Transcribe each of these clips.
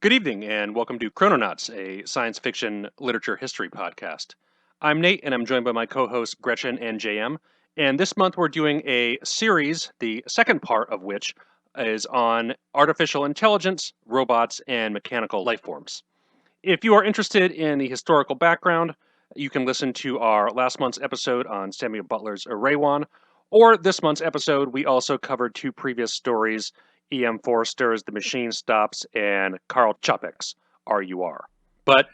Good evening, and welcome to Chrononauts, a science fiction literature history podcast. I'm Nate, and I'm joined by my co-hosts Gretchen and JM. And this month we're doing a series, the second part of which is on artificial intelligence, robots, and mechanical life forms. If you are interested in the historical background, you can listen to our last month's episode on Samuel Butler's Erawan, or this month's episode, we also covered two previous stories, E.M. Forster's The Machine Stops and Karl Čapek's RUR. But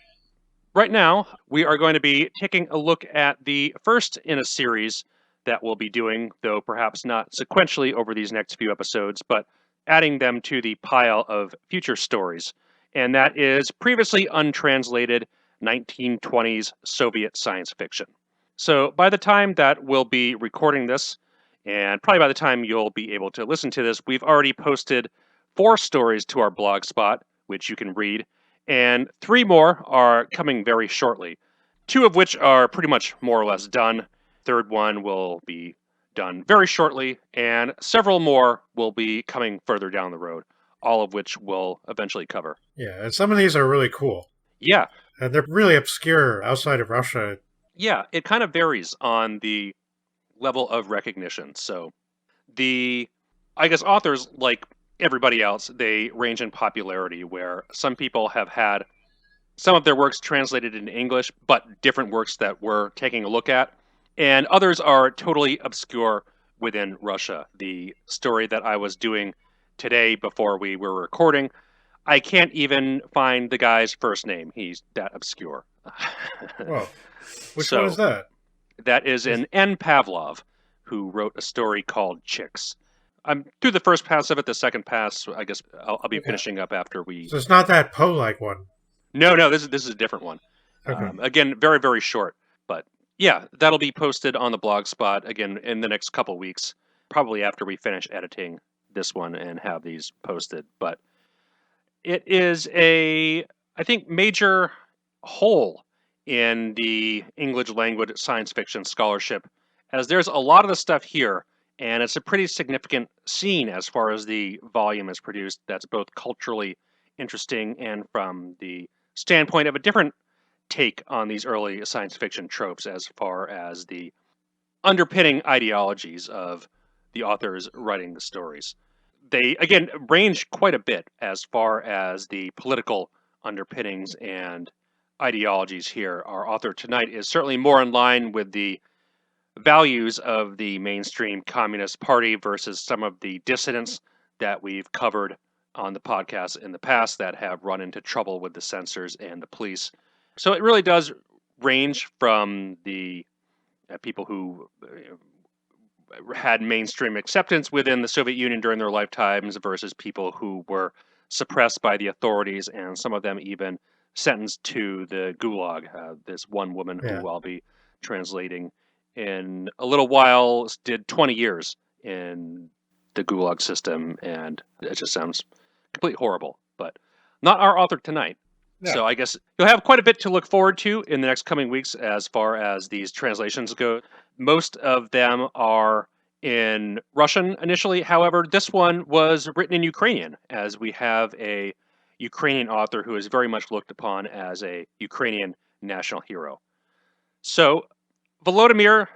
right now, we are going to be taking a look at the first in a series that we'll be doing, though perhaps not sequentially over these next few episodes, but adding them to the pile of future stories. And that is previously untranslated 1920s Soviet science fiction. So by the time that we'll be recording this, and probably by the time you'll be able to listen to this, we've already posted 4 stories to our blog spot, which you can read, and 3 more are coming very shortly. 2 of which are pretty much more or less done. Third one will be done very shortly, and several more will be coming further down the road, all of which we'll eventually cover. Yeah, and some of these are really cool. Yeah. And they're really obscure outside of Russia. Yeah, it kind of varies on the level of recognition. So I guess authors, like everybody else, they range in popularity, where some people have had some of their works translated into English, but different works that we're taking a look at, and others are totally obscure within Russia. The story that I was doing today before we were recording, I can't even find the guy's first name. He's that obscure. Whoa. Which one is that? That is an N. Pavlov, who wrote a story called Chicks. I'm through the first pass of it. The second pass, I guess I'll be finishing up after we... So it's not that Poe-like one? No, this is a different one. Okay. Again, very, very short. But yeah, that'll be posted on the blog spot, again, in the next couple weeks, probably after we finish editing this one and have these posted. But it is I think, major hole in the English language science fiction scholarship, as there's a lot of the stuff here, and it's a pretty significant scene as far as the volume is produced that's both culturally interesting and from the standpoint of a different take on these early science fiction tropes as far as the underpinning ideologies of the authors writing the stories. They, again, range quite a bit as far as the political underpinnings and ideologies here. Our author tonight is certainly more in line with the values of the mainstream Communist Party versus some of the dissidents that we've covered on the podcast in the past that have run into trouble with the censors and the police. So it really does range from the people who had mainstream acceptance within the Soviet Union during their lifetimes versus people who were suppressed by the authorities, and some of them even sentenced to the Gulag. This one woman who I'll be translating in a little while did 20 years in the Gulag system, and it just sounds completely horrible. But not our author tonight. Yeah. So I guess you'll have quite a bit to look forward to in the next coming weeks as far as these translations go. Most of them are in Russian initially. However, this one was written in Ukrainian, as we have a Ukrainian author who is very much looked upon as a Ukrainian national hero. So, Volodymyr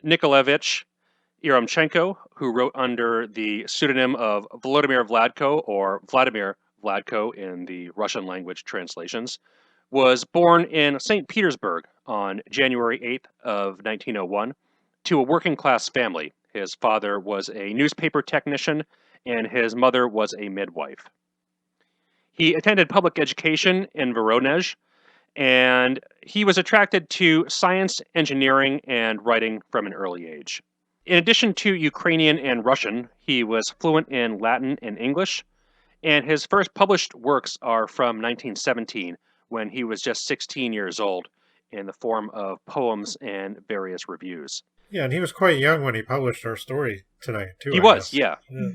Nikolaevich Yeremchenko, who wrote under the pseudonym of Volodymyr Vladko, or Vladimir Vladko in the Russian language translations, was born in St. Petersburg on January 8th of 1901 to a working class family. His father was a newspaper technician and his mother was a midwife. He attended public education in Voronezh, and he was attracted to science, engineering, and writing from an early age. In addition to Ukrainian and Russian, he was fluent in Latin and English, and his first published works are from 1917, when he was just 16 years old, in the form of poems and various reviews. Yeah, and he was quite young when he published our story tonight, too, He I was, guess. yeah.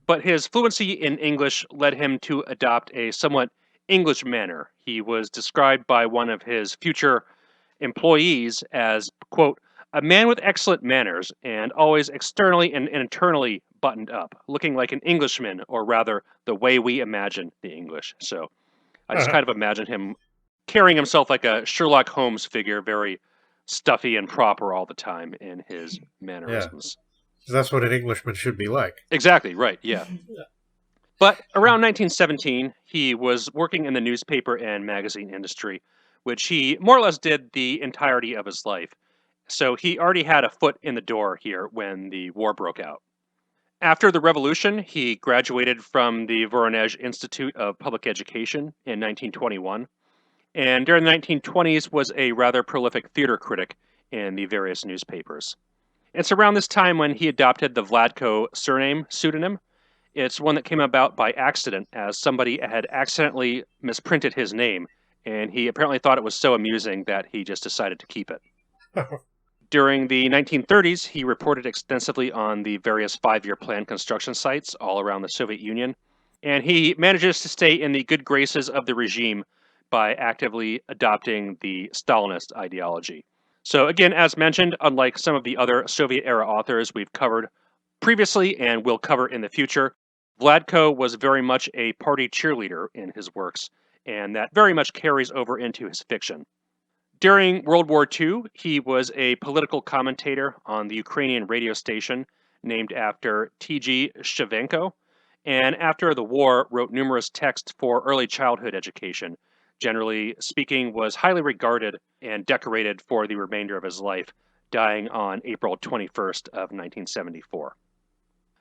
But his fluency in English led him to adopt a somewhat English manner. He was described by one of his future employees as, quote, a man with excellent manners and always externally and internally buttoned up, looking like an Englishman, or rather the way we imagine the English. So I just kind of imagine him carrying himself like a Sherlock Holmes figure, very stuffy and proper all the time in his mannerisms. Yeah. That's what an Englishman should be like. Exactly, right, yeah. But around 1917, he was working in the newspaper and magazine industry, which he more or less did the entirety of his life. So he already had a foot in the door here when the war broke out. After the revolution, he graduated from the Voronezh Institute of Public Education in 1921, and during the 1920s was a rather prolific theater critic in the various newspapers. It's around this time when he adopted the Vladko pseudonym. It's one that came about by accident, as somebody had accidentally misprinted his name, and he apparently thought it was so amusing that he just decided to keep it. During the 1930s, he reported extensively on the various five-year plan construction sites all around the Soviet Union, and he manages to stay in the good graces of the regime by actively adopting the Stalinist ideology. So again, as mentioned, unlike some of the other Soviet-era authors we've covered previously and will cover in the future, Vladko was very much a party cheerleader in his works, and that very much carries over into his fiction. During World War II, he was a political commentator on the Ukrainian radio station named after T.G. Shevchenko, and after the war wrote numerous texts for early childhood education. Generally speaking, was highly regarded and decorated for the remainder of his life, dying on April 21st of 1974.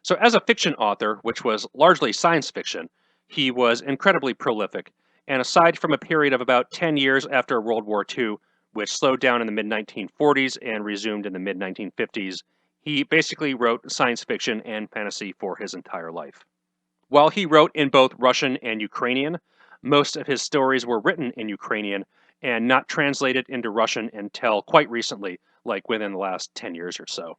So as a fiction author, which was largely science fiction, he was incredibly prolific, and aside from a period of about 10 years after World War II, which slowed down in the mid-1940s and resumed in the mid-1950s, he basically wrote science fiction and fantasy for his entire life. While he wrote in both Russian and Ukrainian, most of his stories were written in Ukrainian and not translated into Russian until quite recently, like within the last 10 years or so.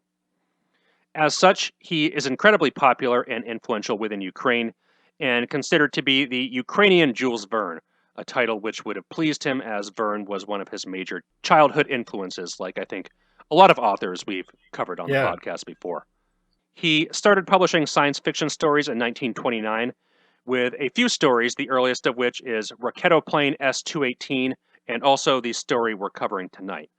As such, he is incredibly popular and influential within Ukraine, and considered to be the Ukrainian Jules Verne, a title which would have pleased him, as Verne was one of his major childhood influences, like I think a lot of authors we've covered on the podcast before. He started publishing science fiction stories in 1929, with a few stories, the earliest of which is Raketoplane S-218, and also the story we're covering tonight.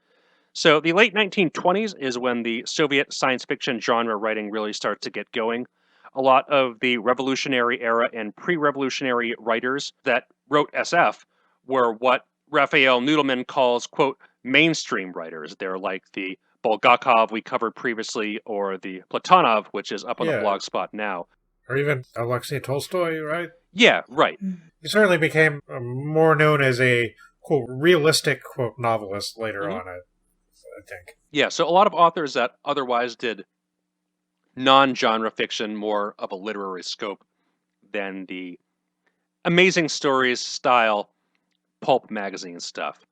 So the late 1920s is when the Soviet science fiction genre writing really starts to get going. A lot of the revolutionary era and pre-revolutionary writers that wrote SF were what Raphael Noodleman calls, quote, mainstream writers. They're like the Bulgakov we covered previously, or the Platonov, which is up on the blog spot now. Or even Alexei Tolstoy, right? Yeah, right. He certainly became more known as a, quote, realistic, quote, novelist later on, I think. Yeah, so a lot of authors that otherwise did non-genre fiction, more of a literary scope than the amazing stories style pulp magazine stuff.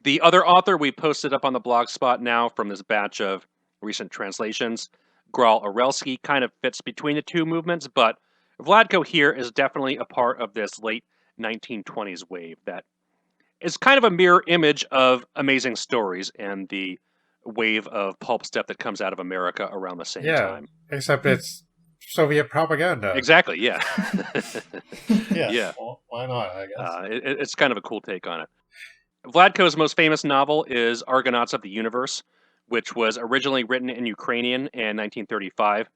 The other author we posted up on the blog spot now from this batch of recent translations, Gral Orelsky, kind of fits between the two movements, but Vladko here is definitely a part of this late 1920s wave that is kind of a mirror image of amazing stories and the wave of pulp stuff that comes out of America around the same time. Except it's Soviet propaganda. Exactly, yeah. Yeah. Well, why not, I guess. It's kind of a cool take on it. Vladko's most famous novel is Argonauts of the Universe, which was originally written in Ukrainian in 1935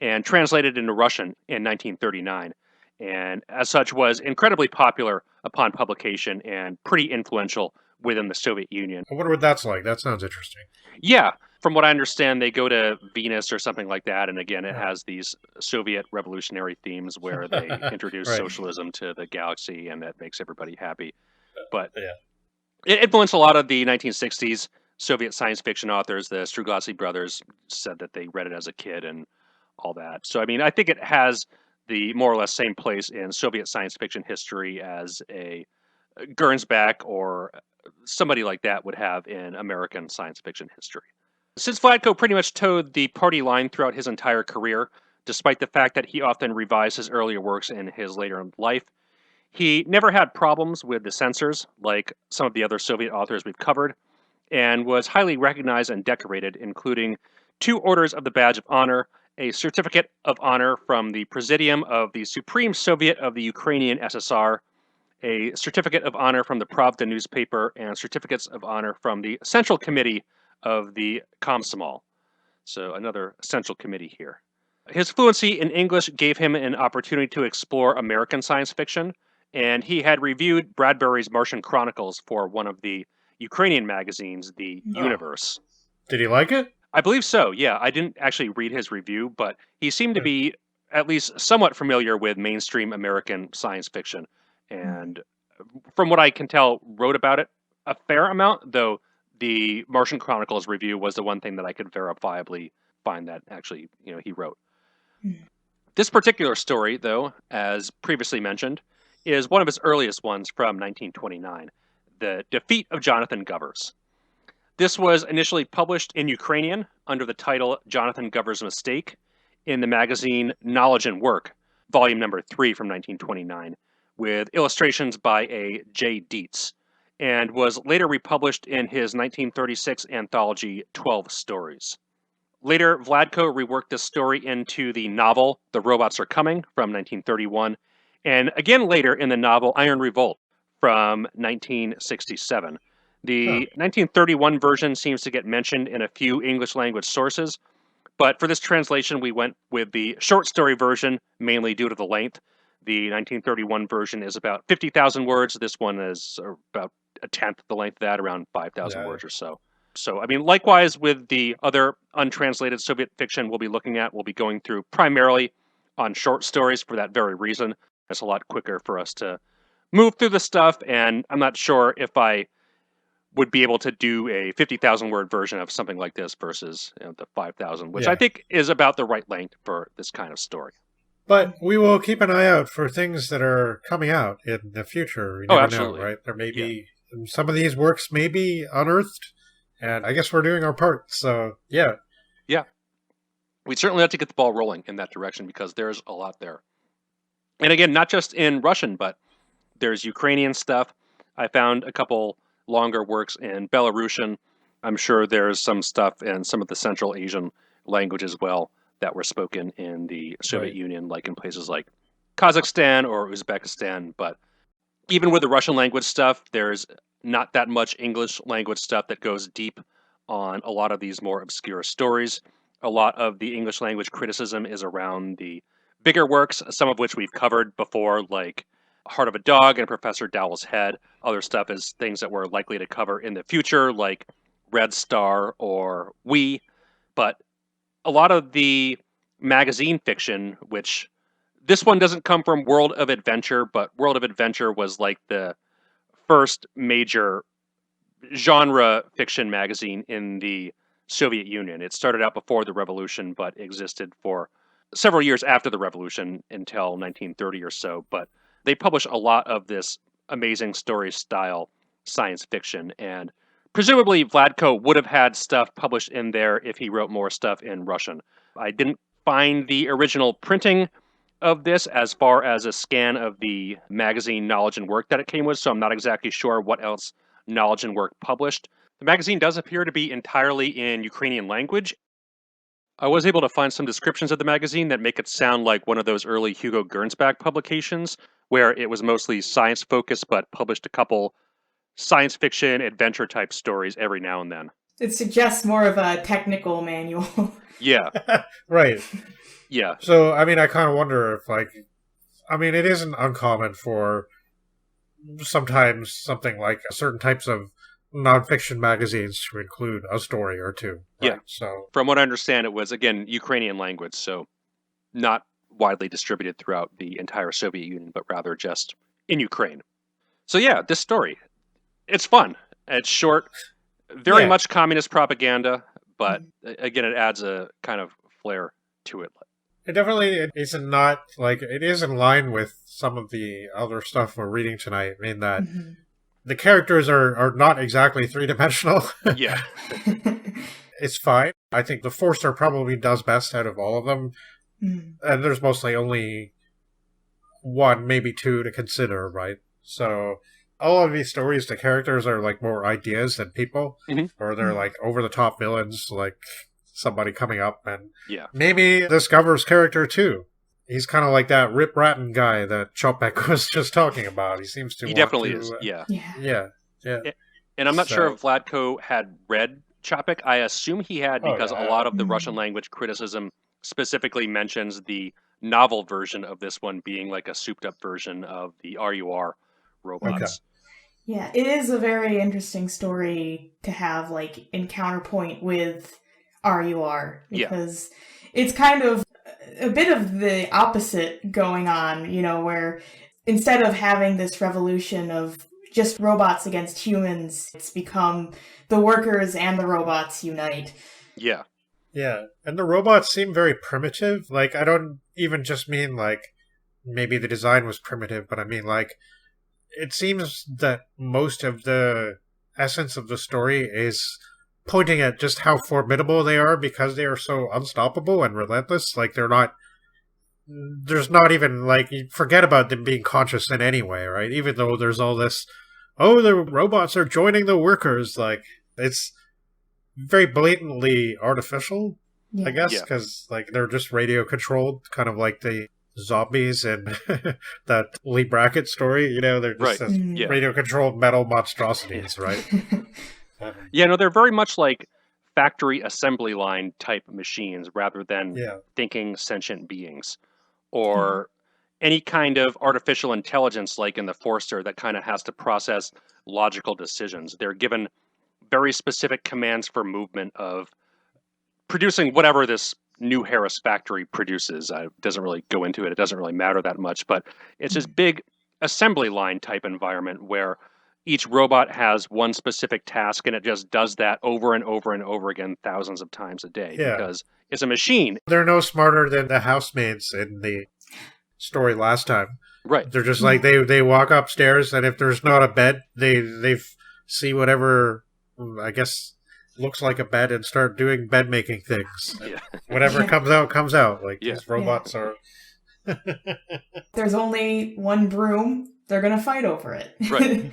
and translated into Russian in 1939. And as such was incredibly popular upon publication and pretty influential within the Soviet Union. I wonder what that's like. That sounds interesting. Yeah. From what I understand, they go to Venus or something like that. And again, it has these Soviet revolutionary themes where they introduce socialism to the galaxy, and that makes everybody happy. But it influenced a lot of the 1960s Soviet science fiction authors. The Strugatsky brothers said that they read it as a kid and all that. So, I mean, I think it has the more or less same place in Soviet science fiction history as a Gernsback or somebody like that would have in American science fiction history. Since Vladko pretty much towed the party line throughout his entire career, despite the fact that he often revised his earlier works in his later life, he never had problems with the censors, like some of the other Soviet authors we've covered, and was highly recognized and decorated, including 2 Orders of the Badge of Honor, a Certificate of Honor from the Presidium of the Supreme Soviet of the Ukrainian SSR, a Certificate of Honor from the Pravda newspaper, and certificates of honor from the Central Committee of the Komsomol. So another central committee here. His fluency in English gave him an opportunity to explore American science fiction, and he had reviewed Bradbury's Martian Chronicles for one of the Ukrainian magazines, the Universe. Did he like it? I believe so, yeah. I didn't actually read his review, but he seemed to be at least somewhat familiar with mainstream American science fiction. And from what I can tell, wrote about it a fair amount, though the Martian Chronicles review was the one thing that I could verifiably find that actually, he wrote. This particular story, though, as previously mentioned, is one of his earliest ones from 1929, The Defeat of Jonathan Govers. This was initially published in Ukrainian under the title Jonathan Govers' Mistake in the magazine Knowledge and Work, volume number 3 from 1929, with illustrations by A. J. Dietz, and was later republished in his 1936 anthology 12 Stories. Later, Vladko reworked this story into the novel The Robots Are Coming from 1931, and again later in the novel Iron Revolt from 1967. The 1931 version seems to get mentioned in a few English language sources, but for this translation we went with the short story version, mainly due to the length. The 1931 version is about 50,000 words. This one is about a tenth the length of that, around 5,000 words or so. So, likewise with the other untranslated Soviet fiction we'll be going through primarily on short stories for that very reason. It's a lot quicker for us to move through the stuff, and I'm not sure if I would be able to do a 50,000 word version of something like this versus the 5,000, which I think is about the right length for this kind of story. But we will keep an eye out for things that are coming out in the future. You never know, right? There may be some of these works may be unearthed, and I guess we're doing our part. So, yeah. Yeah. We certainly have to get the ball rolling in that direction because there's a lot there. And again, not just in Russian, but there's Ukrainian stuff. I found a couple longer works in Belarusian. I'm sure there's some stuff in some of the Central Asian languages as well that were spoken in the Soviet Union, like in places like Kazakhstan or Uzbekistan. But even with the Russian language stuff, there's not that much English language stuff that goes deep on a lot of these more obscure stories. A lot of the English language criticism is around the bigger works, some of which we've covered before, like Heart of a Dog and Professor Dowell's Head. Other stuff is things that we're likely to cover in the future, like Red Star or We. But a lot of the magazine fiction, which this one doesn't come from World of Adventure, but World of Adventure was like the first major genre fiction magazine in the Soviet Union. It started out before the revolution, but existed for several years after the revolution until 1930 or so. But they publish a lot of this amazing story style science fiction, and presumably Vladko would have had stuff published in there if he wrote more stuff in Russian. I didn't find the original printing of this as far as a scan of the magazine Knowledge and Work that it came with, so I'm not exactly sure what else Knowledge and Work published. The magazine does appear to be entirely in Ukrainian language. I was able to find some descriptions of the magazine that make it sound like one of those early Hugo Gernsback publications, where it was mostly science-focused but published a couple science fiction, adventure-type stories every now and then. It suggests more of a technical manual. Yeah. Right. Yeah. So, I kind of wonder if, it isn't uncommon for sometimes something like certain types of nonfiction magazines to include a story or two. Right? Yeah. So, from what I understand, it was, again, Ukrainian language, so not widely distributed throughout the entire Soviet Union, but rather just in Ukraine. So yeah, this story, it's fun. It's short, very much communist propaganda, but again, it adds a kind of flair to it. It definitely is not, it is in line with some of the other stuff we're reading tonight, in that The characters are not exactly three-dimensional. Yeah. It's fine. I think the Forster probably does best out of all of them. Mm. And there's mostly only one, maybe two to consider, right? So all of these stories, the characters are like more ideas than people, or they're like over-the-top villains, like somebody coming up, and maybe this Govers character too. He's kind of like that Rip Ratton guy that Chopek was just talking about. He seems to. He definitely is. Yeah. And I'm not sure if Vladko had read Chopek. I assume he had, because a lot of the Russian language criticism specifically mentions the novel version of this one being like a souped up version of the RUR robots. Okay. Yeah, it is a very interesting story to have like in counterpoint with RUR, because it's kind of a bit of the opposite going on, you know, where instead of having this revolution of just robots against humans, it's become the workers and the robots unite. Yeah, and the robots seem very primitive. Like, I don't even just mean like maybe the design was primitive, but I mean like it seems that most of the essence of the story is pointing at just how formidable they are because they are so unstoppable and relentless. Like, there's not even, like, you forget about them being conscious in any way, right? Even though there's all this, the robots are joining the workers. Like, it's very blatantly artificial, I guess, because like they're just radio controlled, kind of like the zombies in that Lee Brackett story. You know, they're just radio controlled metal monstrosities, right? They're very much like factory assembly line type machines rather than thinking sentient beings, or any kind of artificial intelligence like in the Forster that kind of has to process logical decisions. They're given very specific commands for movement of producing whatever this new Harris factory produces. It doesn't really go into it. It doesn't really matter that much, but it's this big assembly line type environment where each robot has one specific task and it just does that over and over and over again thousands of times a day because it's a machine. They're no smarter than the housemaids in the story last time. Right. They're just like, they walk upstairs, and if there's not a bed, they see whatever, I guess, looks like a bed and start doing bed making things. Whatever comes out. Like, these robots are... There's only one broom. They're going to fight over it. Right.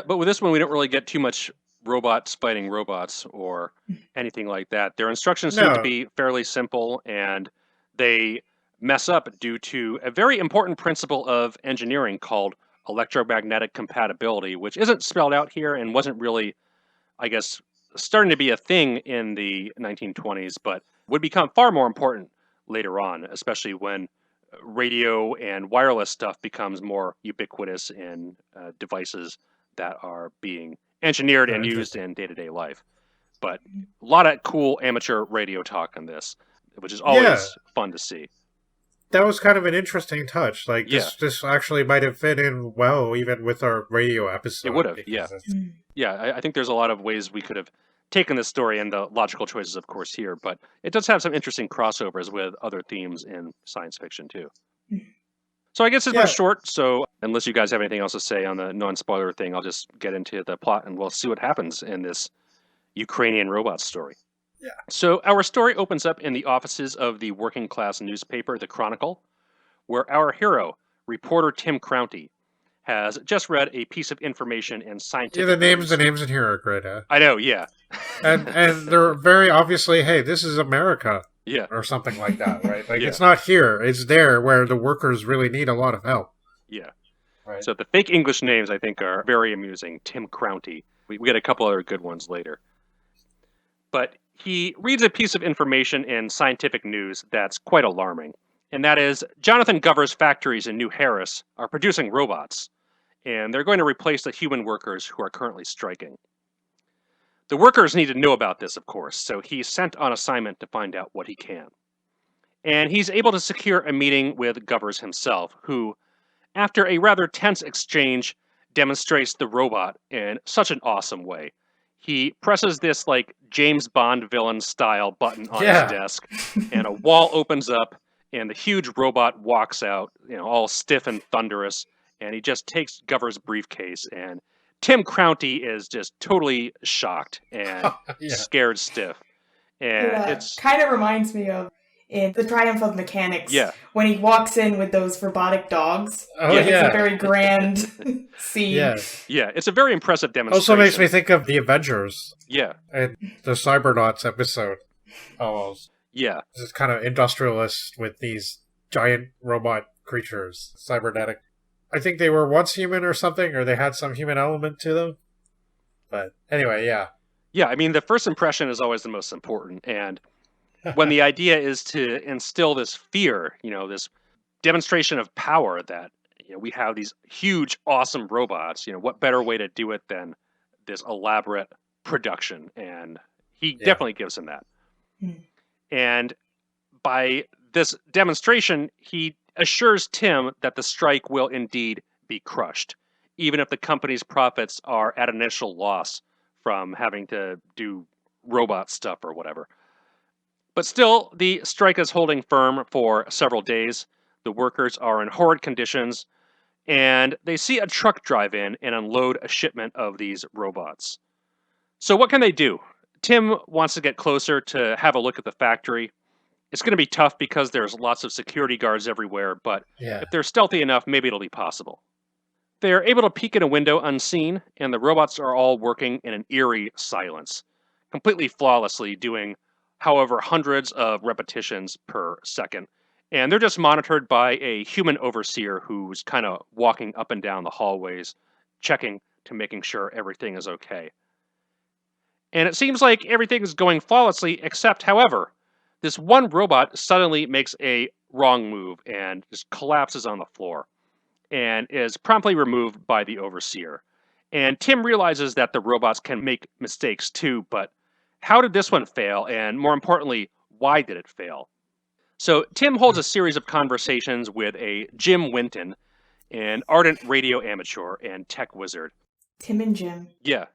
But with this one, we don't really get too much robots fighting robots or anything like that. Their instructions seem to be fairly simple, and they mess up due to a very important principle of engineering called electromagnetic compatibility, which isn't spelled out here and wasn't really, I guess, starting to be a thing in the 1920s, but would become far more important later on, especially when radio and wireless stuff becomes more ubiquitous in devices that are being engineered and used in day-to-day life. But a lot of cool amateur radio talk on this, which is always fun to see. That was kind of an interesting touch. Like, this actually might have fit in well even with our radio episode. It would have, I think there's a lot of ways we could have taken this story, and the logical choices, of course, here, but it does have some interesting crossovers with other themes in science fiction, too. So I guess it's short, so unless you guys have anything else to say on the non-spoiler thing, I'll just get into the plot, and we'll see what happens in this Ukrainian robot story. So our story opens up in the offices of the working-class newspaper, The Chronicle, where our hero, reporter Tim Crounty, has just read a piece of information in scientific the names in here are great, huh? I know, and they're very obviously, hey, this is America. Yeah. Or something like that, right? Like, it's not here, it's there where the workers really need a lot of help. Yeah. Right. So the fake English names, I think, are very amusing. Tim Crounty. We get a couple other good ones later. But he reads a piece of information in scientific news that's quite alarming. And that is, Jonathan Govers' factories in New Harris are producing robots, and they're going to replace the human workers who are currently striking. The workers need to know about this, of course, so he's sent on assignment to find out what he can. And he's able to secure a meeting with Govers himself, who, after a rather tense exchange, demonstrates the robot in such an awesome way. He presses this, like, James Bond villain-style button on his desk, and a wall opens up, and the huge robot walks out, all stiff and thunderous, and he just takes Govers' briefcase, and Tim Crounty is just totally shocked and scared stiff. And it's kind of reminds me of in The Triumph of Mechanics, yeah, when he walks in with those robotic dogs. Oh, It's a very grand scene. Yeah, it's a very impressive demonstration. Also makes me think of the Avengers. Yeah. And the Cybernauts episode. Almost. Yeah. This is kind of industrialist with these giant robot creatures, cybernetic. I think they were once human or something, or they had some human element to them. But anyway, yeah. Yeah, I mean, the first impression is always the most important. And when the idea is to instill this fear, this demonstration of power that, we have these huge, awesome robots, what better way to do it than this elaborate production? And he definitely gives him that. And by this demonstration, he assures Tim that the strike will indeed be crushed, even if the company's profits are at initial loss from having to do robot stuff or whatever. But still, the strike is holding firm for several days. The workers are in horrid conditions, and they see a truck drive in and unload a shipment of these robots. So what can they do? Tim wants to get closer to have a look at the factory. It's going to be tough because there's lots of security guards everywhere, but if they're stealthy enough, maybe it'll be possible. They're able to peek in a window unseen, and the robots are all working in an eerie silence, completely flawlessly, doing however hundreds of repetitions per second. And they're just monitored by a human overseer who's kind of walking up and down the hallways, checking to making sure everything is okay. And it seems like everything is going flawlessly, except, however, this one robot suddenly makes a wrong move and just collapses on the floor and is promptly removed by the overseer. And Tim realizes that the robots can make mistakes too, but how did this one fail? And more importantly, why did it fail? So Tim holds a series of conversations with a Jim Winton, an ardent radio amateur and tech wizard. Tim and Jim. Yeah.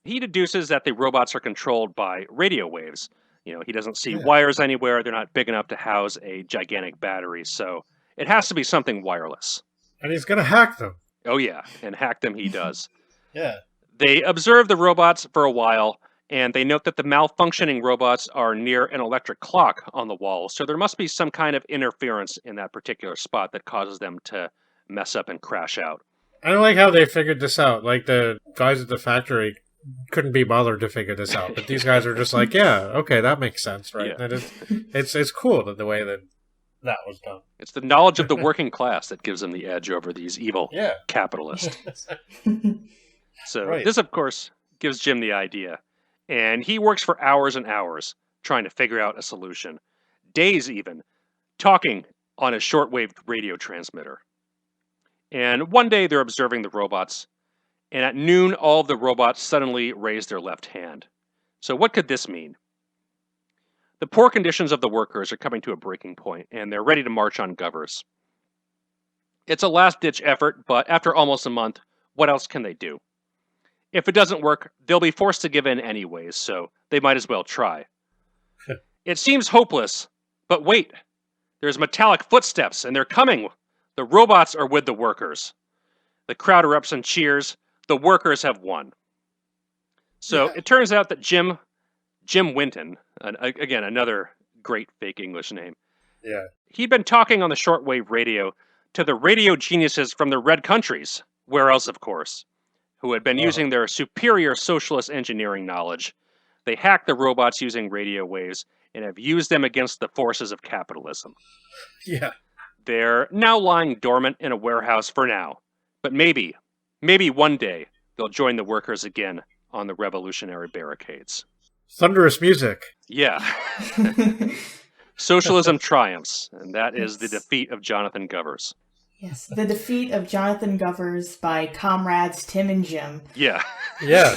He deduces that the robots are controlled by radio waves. He doesn't see wires anywhere. They're not big enough to house a gigantic battery, so it has to be something wireless. And he's going to hack them. Oh, yeah, and hack them he does. Yeah. They observe the robots for a while, and they note that the malfunctioning robots are near an electric clock on the wall, so there must be some kind of interference in that particular spot that causes them to mess up and crash out. I don't like how they figured this out. Like, the guys at the factory couldn't be bothered to figure this out, but these guys are just like, yeah, okay, that makes sense, right? Yeah. And it's cool that the way that was done. It's the knowledge of the working class that gives them the edge over these evil capitalists. So this, of course, gives Jim the idea, and he works for hours and hours trying to figure out a solution, days even, talking on a shortwave radio transmitter. And one day they're observing the robots, and at noon, all of the robots suddenly raise their left hand. So what could this mean? The poor conditions of the workers are coming to a breaking point, and they're ready to march on Govers. It's a last-ditch effort, but after almost a month, what else can they do? If it doesn't work, they'll be forced to give in anyways, so they might as well try. It seems hopeless, but wait. There's metallic footsteps, and they're coming. The robots are with the workers. The crowd erupts and cheers. The workers have won. So it turns out that Jim Winton, again, another great fake English name, he'd been talking on the shortwave radio to the radio geniuses from the Red Countries, where else, of course, who had been using their superior socialist engineering knowledge. They hacked the robots using radio waves and have used them against the forces of capitalism. Yeah. They're now lying dormant in a warehouse for now, but maybe one day they'll join the workers again on the revolutionary barricades. Thunderous music. Yeah. Socialism triumphs, and that is the defeat of Jonathan Govers. Yes, the defeat of Jonathan Govers by comrades Tim and Jim. Yeah. Yeah.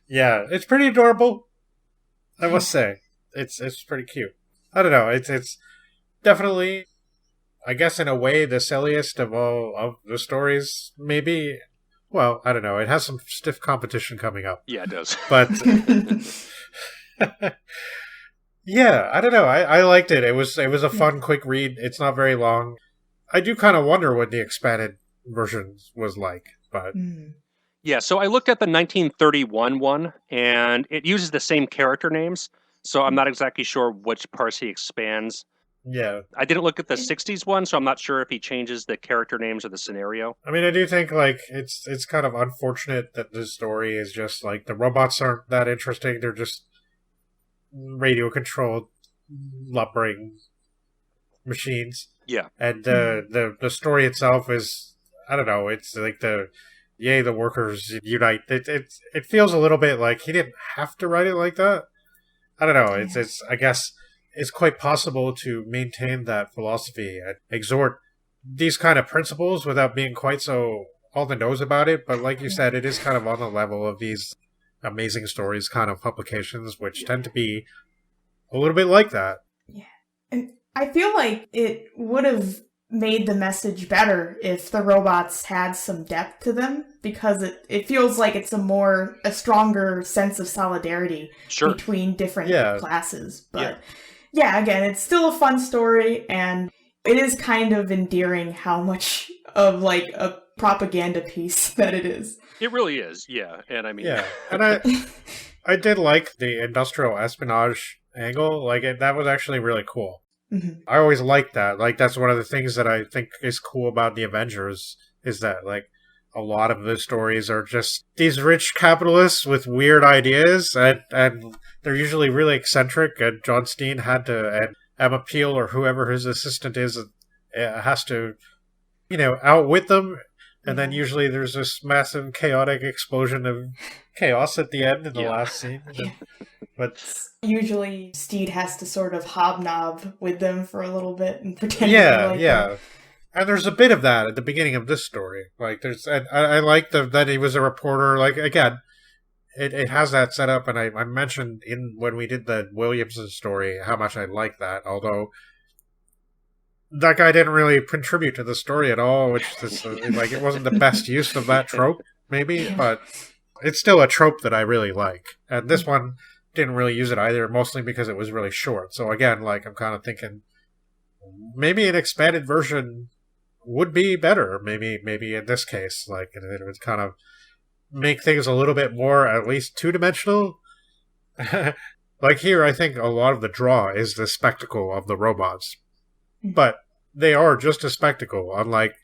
Yeah, it's pretty adorable, I must say. It's pretty cute. I don't know, it's definitely, I guess in a way, the silliest of all of the stories, maybe. Well, I don't know, it has some stiff competition coming up. Yeah, it does. But, yeah, I don't know, I liked it. It was a fun, quick read. It's not very long. I do kind of wonder what the expanded version was like, but Yeah, so I looked at the 1931 one, and it uses the same character names, so I'm not exactly sure which parts he expands. yeah. I didn't look at the 60s one, so I'm not sure if he changes the character names or the scenario. I mean, I do think like it's kind of unfortunate that this story is just like the robots aren't that interesting. They're just radio controlled lumbering machines. Yeah. And the story itself is, I don't know, it's like the workers unite. It feels a little bit like he didn't have to write it like that. I don't know. It's I guess it's quite possible to maintain that philosophy and exhort these kind of principles without being quite so on the nose about it. But like you said, it is kind of on the level of these amazing stories kind of publications, which tend to be a little bit like that. Yeah. And I feel like it would have made the message better if the robots had some depth to them, because it feels like it's a stronger sense of solidarity between different classes. But again, it's still a fun story, and it is kind of endearing how much of like a propaganda piece that it is. It really is, yeah. And I mean, and I did like the industrial espionage angle. Like that was actually really cool. Mm-hmm. I always liked that. Like that's one of the things that I think is cool about the Avengers is that like a lot of the stories are just these rich capitalists with weird ideas, and they're usually really eccentric. And John Steen had to, and Emma Peel or whoever his assistant is, has to, outwit them. And then usually there's this massive chaotic explosion of chaos at the end in the last scene. But usually Steed has to sort of hobnob with them for a little bit and pretend to be like them. And there's a bit of that at the beginning of this story. Like there's, and I like that he was a reporter. Like again, it has that set up, and I mentioned when we did the Williamson story how much I like that. Although that guy didn't really contribute to the story at all, which is like it wasn't the best use of that trope, maybe, but it's still a trope that I really like. And this one didn't really use it either, mostly because it was really short. So again, like I'm kind of thinking maybe an expanded version would be better. Maybe in this case, like it would kind of make things a little bit more at least two-dimensional. Like here, I think a lot of the draw is the spectacle of the robots. But they are just a spectacle, unlike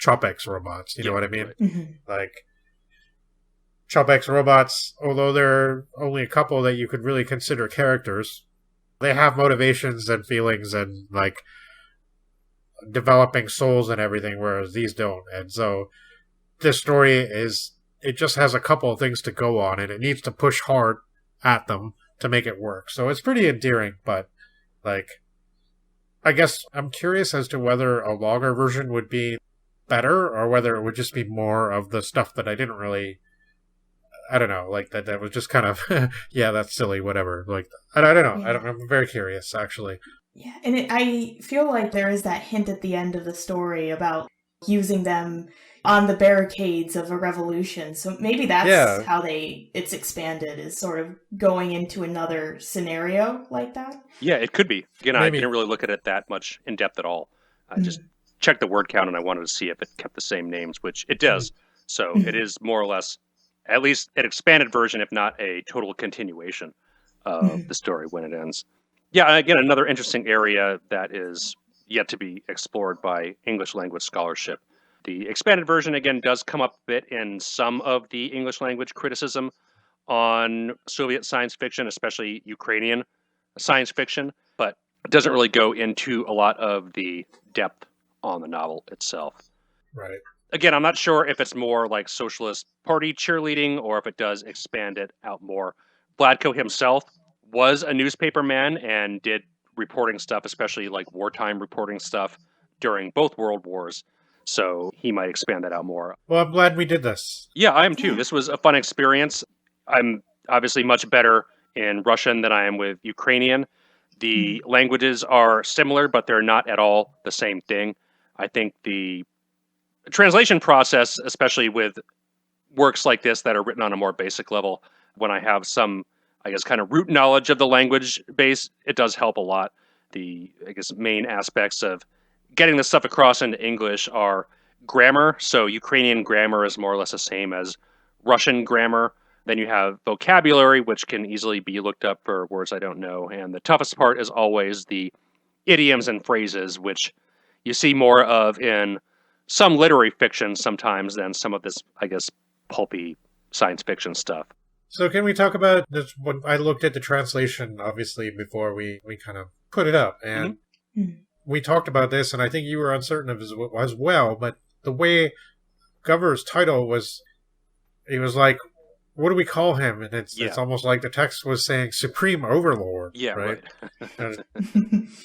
Chopek's robots. You know what I mean? Right. Mm-hmm. Like, Chopek's robots, although there are only a couple that you could really consider characters, they have motivations and feelings and, like, developing souls and everything, whereas these don't. And so, this story it just has a couple of things to go on, and it needs to push hard at them to make it work. So it's pretty endearing, but, like, I guess I'm curious as to whether a longer version would be better or whether it would just be more of the stuff that I didn't really, I don't know, like that was just kind of, that's silly, whatever. Like, I don't know. I'm very curious, actually. Yeah, and I feel like there is that hint at the end of the story about using them on the barricades of a revolution. So maybe that's how it's expanded, is sort of going into another scenario like that. Yeah, it could be. Again, I didn't really look at it that much in depth at all. I just checked the word count and I wanted to see if it kept the same names, which it does. So it is more or less at least an expanded version, if not a total continuation of the story when it ends. Yeah, again, another interesting area that is yet to be explored by English language scholarship. The expanded version, again, does come up a bit in some of the English language criticism on Soviet science fiction, especially Ukrainian science fiction, but it doesn't really go into a lot of the depth on the novel itself. Right. Again, I'm not sure if it's more like Socialist Party cheerleading or if it does expand it out more. Vladko himself was a newspaper man and did reporting stuff, especially like wartime reporting stuff during both world wars. So he might expand that out more. Well, I'm glad we did this. Yeah, I am too. This was a fun experience. I'm obviously much better in Russian than I am with Ukrainian. The languages are similar, but they're not at all the same thing. I think the translation process, especially with works like this that are written on a more basic level, when I have some, I guess, kind of root knowledge of the language base, it does help a lot. The, I guess, main aspects of getting this stuff across into English are grammar. So Ukrainian grammar is more or less the same as Russian grammar. Then you have vocabulary, which can easily be looked up for words I don't know. And the toughest part is always the idioms and phrases, which you see more of in some literary fiction sometimes than some of this, I guess, pulpy science fiction stuff. So can we talk about this? When I looked at the translation, obviously, before we kind of put it up, and we talked about this, and I think you were uncertain of it as well, but the way Govers' title was, he was like, what do we call him? And it's almost like the text was saying Supreme Overlord. Yeah, right.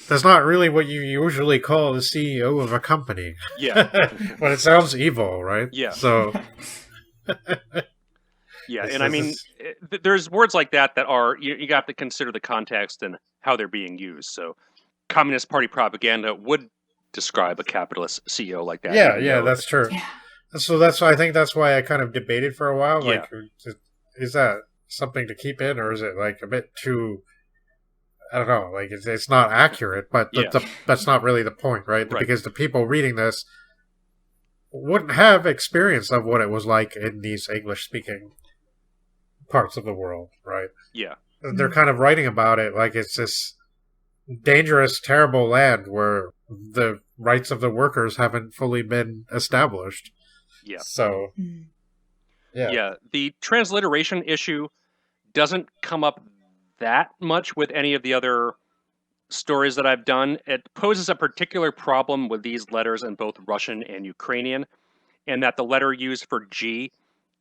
That's not really what you usually call the CEO of a company. Yeah. But it sounds evil, right? Yeah. So... Yeah, and I mean, there's words like that are, you have to consider the context and how they're being used. So Communist Party propaganda would describe a capitalist CEO like that. Yeah, that's true. Yeah. So I think that's why I kind of debated for a while. Like, is that something to keep in, or is it like a bit too, I don't know, like it's not accurate, but that's not really the point, right? Because the people reading this wouldn't have experience of what it was like in these English-speaking parts of the world, right? Yeah. They're kind of writing about it like it's this dangerous, terrible land where the rights of the workers haven't fully been established. Yeah. So, yeah. The transliteration issue doesn't come up that much with any of the other stories that I've done. It poses a particular problem with these letters in both Russian and Ukrainian, and that the letter used for G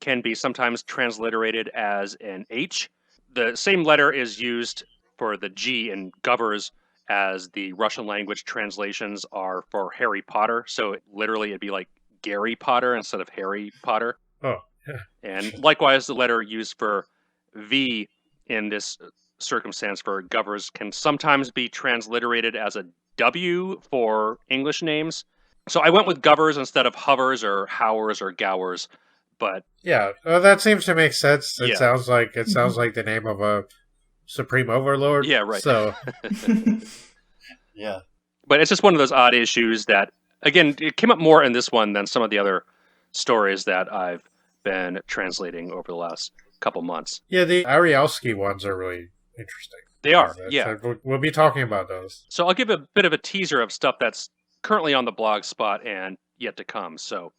can be sometimes transliterated as an H. The same letter is used for the G in Govers as the Russian language translations are for Harry Potter. So literally it'd be like Gary Potter instead of Harry Potter. Oh, yeah. And likewise, the letter used for V in this circumstance for Govers can sometimes be transliterated as a W for English names. So I went with Govers instead of Hovers or Howers or Gowers. But yeah, well, that seems to make sense. It sounds like the name of a supreme overlord. Yeah, right. So yeah, but it's just one of those odd issues that, again, it came up more in this one than some of the other stories that I've been translating over the last couple months. Yeah, the Arielsky ones are really interesting. They are. Yeah, we'll be talking about those. So I'll give a bit of a teaser of stuff that's currently on the blog spot and yet to come. So.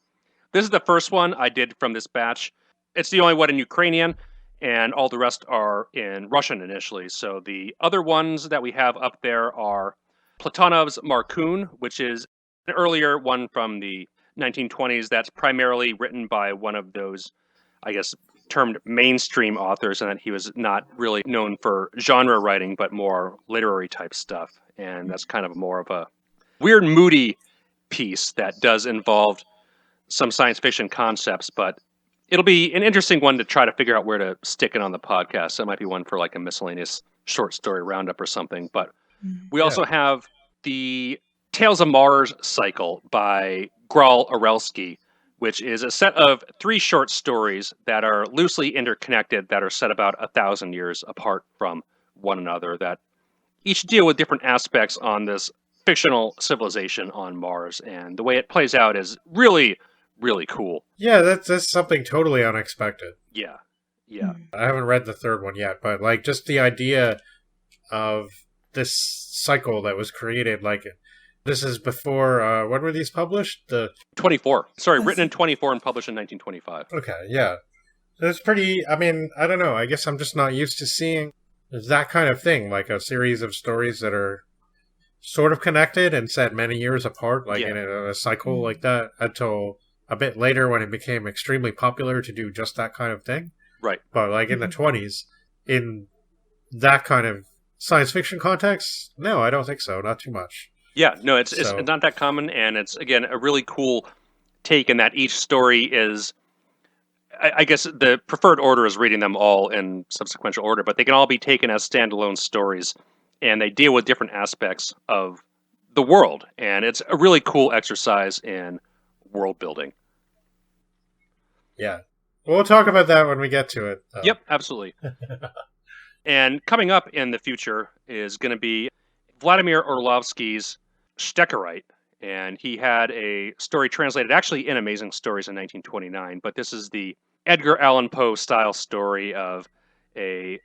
This is the first one I did from this batch. It's the only one in Ukrainian, and all the rest are in Russian initially. So the other ones that we have up there are Platonov's Markun, which is an earlier one from the 1920s that's primarily written by one of those, I guess, termed mainstream authors, and that he was not really known for genre writing, but more literary type stuff. And that's kind of more of a weird, moody piece that does involve some science fiction concepts, but it'll be an interesting one to try to figure out where to stick it on the podcast. That might be one for like a miscellaneous short story roundup or something. But we also have the Tales of Mars cycle by Gral Arelsky, which is a set of 3 short stories that are loosely interconnected, that are set about 1,000 years apart from one another, that each deal with different aspects on this fictional civilization on Mars. And the way it plays out is really, really cool. Yeah, that's something totally unexpected. Yeah. I haven't read the third one yet, but like just the idea of this cycle that was created, like this is before, when were these published? The 24. Sorry, written in 24 and published in 1925. Okay, yeah. It's pretty, I mean, I don't know, I guess I'm just not used to seeing that kind of thing, like a series of stories that are sort of connected and set many years apart, like in a cycle like that, until a bit later when it became extremely popular to do just that kind of thing. Right. But like in the 20s, in that kind of science fiction context, no, I don't think so. Not too much. Yeah, no, it's not that common, and it's, again, a really cool take in that each story is, I guess the preferred order is reading them all in subsequential order, but they can all be taken as standalone stories, and they deal with different aspects of the world, and it's a really cool exercise in world building. Yeah. We'll talk about that when we get to it. Yep, absolutely. And coming up in the future is going to be Vladimir Orlovsky's Steckerite. And he had a story translated actually in Amazing Stories in 1929, but this is the Edgar Allan Poe style story of a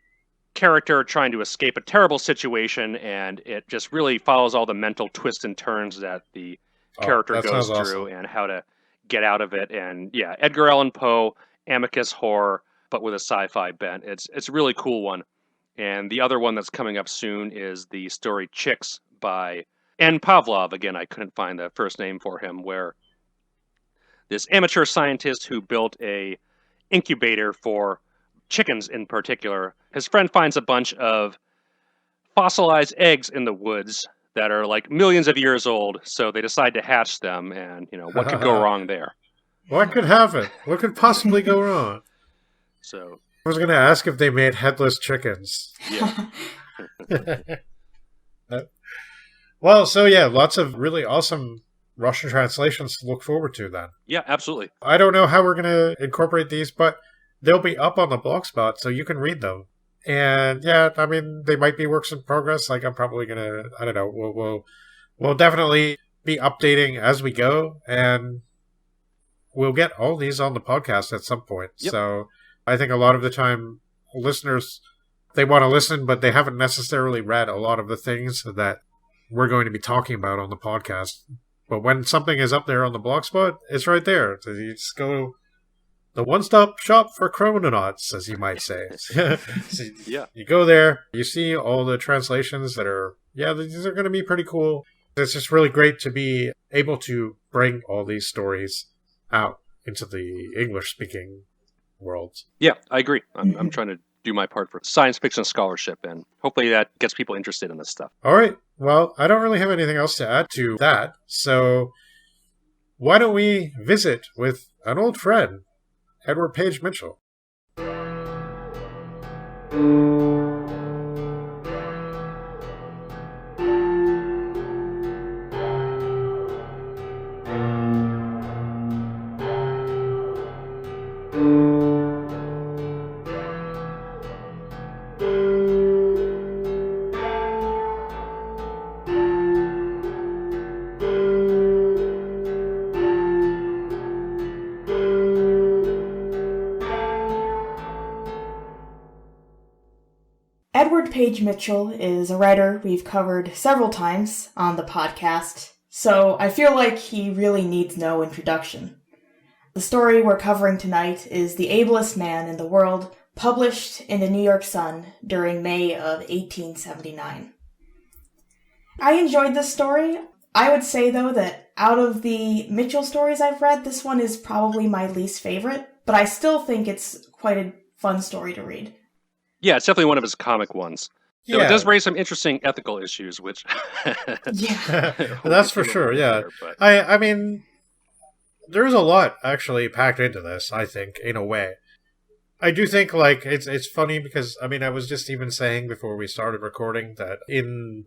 character trying to escape a terrible situation, and it just really follows all the mental twists and turns that the character goes through and how to get out of it. And yeah, Edgar Allan Poe, amicus horror, but with a sci-fi bent. It's a really cool one. And the other one that's coming up soon is the story Chicks by N. Pavlov. Again, I couldn't find the first name for him, where this amateur scientist who built a incubator for chickens in particular, his friend finds a bunch of fossilized eggs in the woods that are like millions of years old, so they decide to hatch them, and what could go wrong there? What could happen? What could possibly go wrong? So I was going to ask if they made headless chickens. yeah. Well, so yeah, lots of really awesome Russian translations to look forward to then. Yeah, absolutely. I don't know how we're going to incorporate these, but they'll be up on the Blogspot, so you can read them. And yeah, I mean, they might be works in progress. Like, I'm probably going to, I don't know, we'll definitely be updating as we go, and we'll get all these on the podcast at some point. Yep. So I think a lot of the time, listeners, they want to listen, but they haven't necessarily read a lot of the things that we're going to be talking about on the podcast. But when something is up there on the Blogspot, it's right there. So you just go, the one-stop shop for chrononauts, as you might say. So Yeah. You go there, you see all the translations that are, these are going to be pretty cool. It's just really great to be able to bring all these stories out into the English-speaking world. Yeah, I agree. I'm trying to do my part for science fiction scholarship, and hopefully that gets people interested in this stuff. All right. Well, I don't really have anything else to add to that, so why don't we visit with an old friend, Edward Page Mitchell. Edward Page Mitchell is a writer we've covered several times on the podcast, so I feel like he really needs no introduction. The story we're covering tonight is The Ablest Man in the World, published in the New York Sun during May of 1879. I enjoyed this story. I would say, though, that out of the Mitchell stories I've read, this one is probably my least favorite, but I still think it's quite a fun story to read. Yeah, it's definitely one of his comic ones. So it does raise some interesting ethical issues, which... That's for sure, yeah. But... I mean, there's a lot actually packed into this, I think, in a way. I do think, like, it's funny because, I mean, I was just even saying before we started recording that in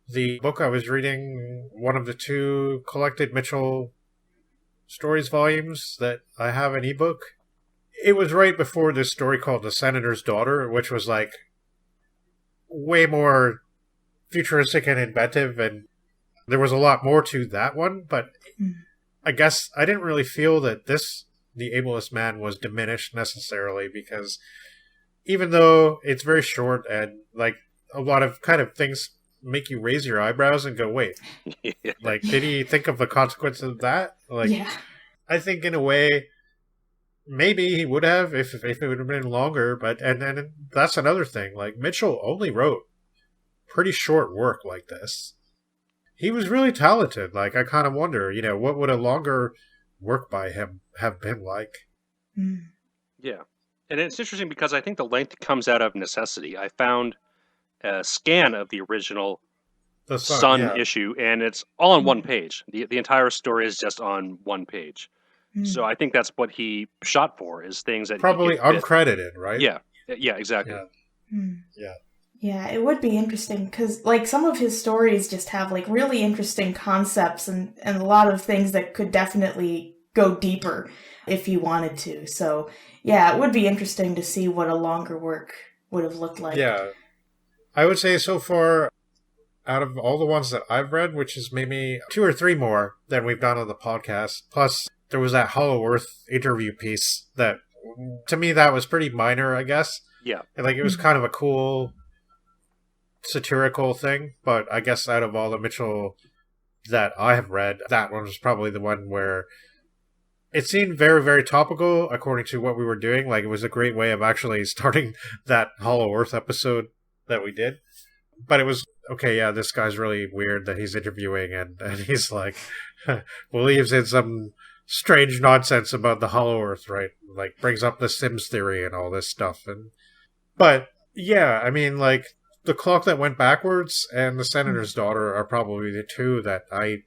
the book I was reading, one of the two collected Mitchell stories volumes that I have an ebook, it was right before this story called The Senator's Daughter, which was, like, way more futuristic and inventive, and there was a lot more to that one, but I guess I didn't really feel that The Ablest Man, was diminished necessarily, because even though it's very short and, like, a lot of kind of things make you raise your eyebrows and go, wait, like, did he think of the consequences of that? Like, I think in a way... maybe he would have if it would have been longer, but and that's another thing. Like, Mitchell only wrote pretty short work like this. He was really talented. Like, I kind of wonder, what would a longer work by him have been like? Yeah. And it's interesting because I think the length comes out of necessity. I found a scan of the original Sun issue, and it's all on one page. The entire story is just on one page. So I think that's what he shot for, is things that probably uncredited, right? Yeah, exactly. Yeah, it would be interesting because, like, some of his stories just have, like, really interesting concepts and a lot of things that could definitely go deeper if he wanted to. So, yeah, it would be interesting to see what a longer work would have looked like. Yeah. I would say so far, out of all the ones that I've read, which is maybe 2 or 3 more than we've done on the podcast. Plus, there was that Hollow Earth interview piece that, to me, that was pretty minor, I guess. Yeah. And, like, it was kind of a cool satirical thing, but I guess out of all the Mitchell that I have read, that one was probably the one where it seemed very, very topical according to what we were doing. Like, it was a great way of actually starting that Hollow Earth episode that we did. But it was, okay, yeah, this guy's really weird that he's interviewing, and he's like, believes in some strange nonsense about the Hollow Earth, right? Like, brings up the Sims theory and all this stuff. But, yeah, I mean, like, The Clock That Went Backwards and The Senator's Daughter are probably the two that I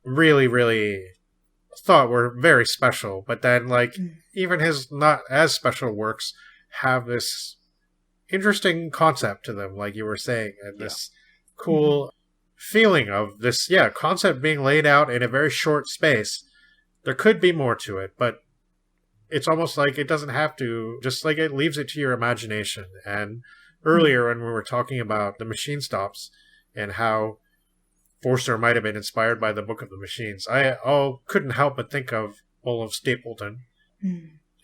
really, really thought were very special. But then, like, even his not as special works have this interesting concept to them, like you were saying, and this cool feeling of this, concept being laid out in a very short space. There could be more to it, but it's almost like it doesn't have to, just like it leaves it to your imagination. And earlier when we were talking about the Machine Stops and how Forster might have been inspired by the Book of the Machines, I couldn't help but think of Olaf Stapleton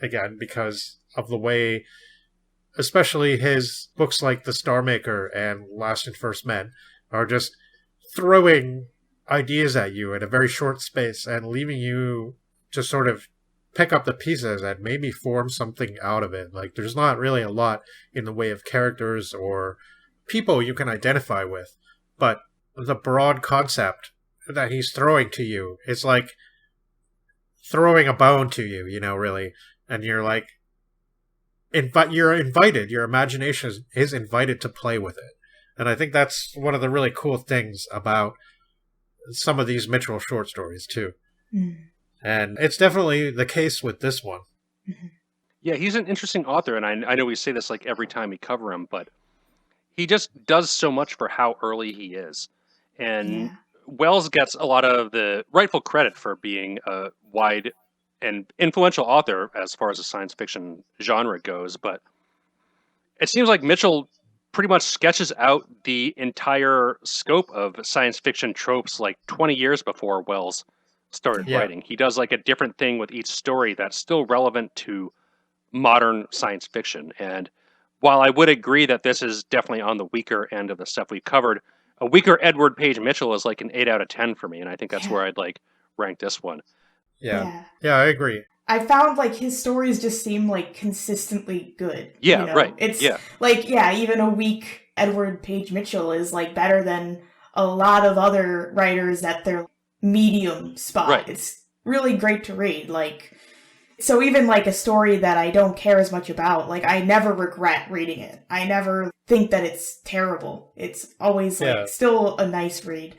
again, because of the way, especially his books like The Star Maker and Last and First Men are just throwing ideas at you in a very short space and leaving you to sort of pick up the pieces and maybe form something out of it. Like, there's not really a lot in the way of characters or people you can identify with, but the broad concept that he's throwing to you is like throwing a bone to you, you know, really. And you're like, you're invited, your imagination is invited to play with it. And I think that's one of the really cool things about some of these Mitchell short stories, too. And it's definitely the case with this one. Yeah, he's an interesting author, and I know we say this like every time we cover him, but he just does so much for how early he is. And Wells gets a lot of the rightful credit for being a wide and influential author as far as the science fiction genre goes, but it seems like Mitchell pretty much sketches out the entire scope of science fiction tropes like 20 years before Wells started writing. He does like a different thing with each story that's still relevant to modern science fiction. And while I would agree that this is definitely on the weaker end of the stuff we've covered, a weaker Edward Page Mitchell is like an 8 out of 10 for me, and I think that's where I'd like rank this one. Yeah, I agree. I found like his stories just seem like consistently good. Yeah, you know? right. It's like, even a weak Edward Page Mitchell is like better than a lot of other writers at their medium spot. Right. It's really great to read. Like, so even like a story that I don't care as much about, like I never regret reading it. I never think that it's terrible. It's always like still a nice read.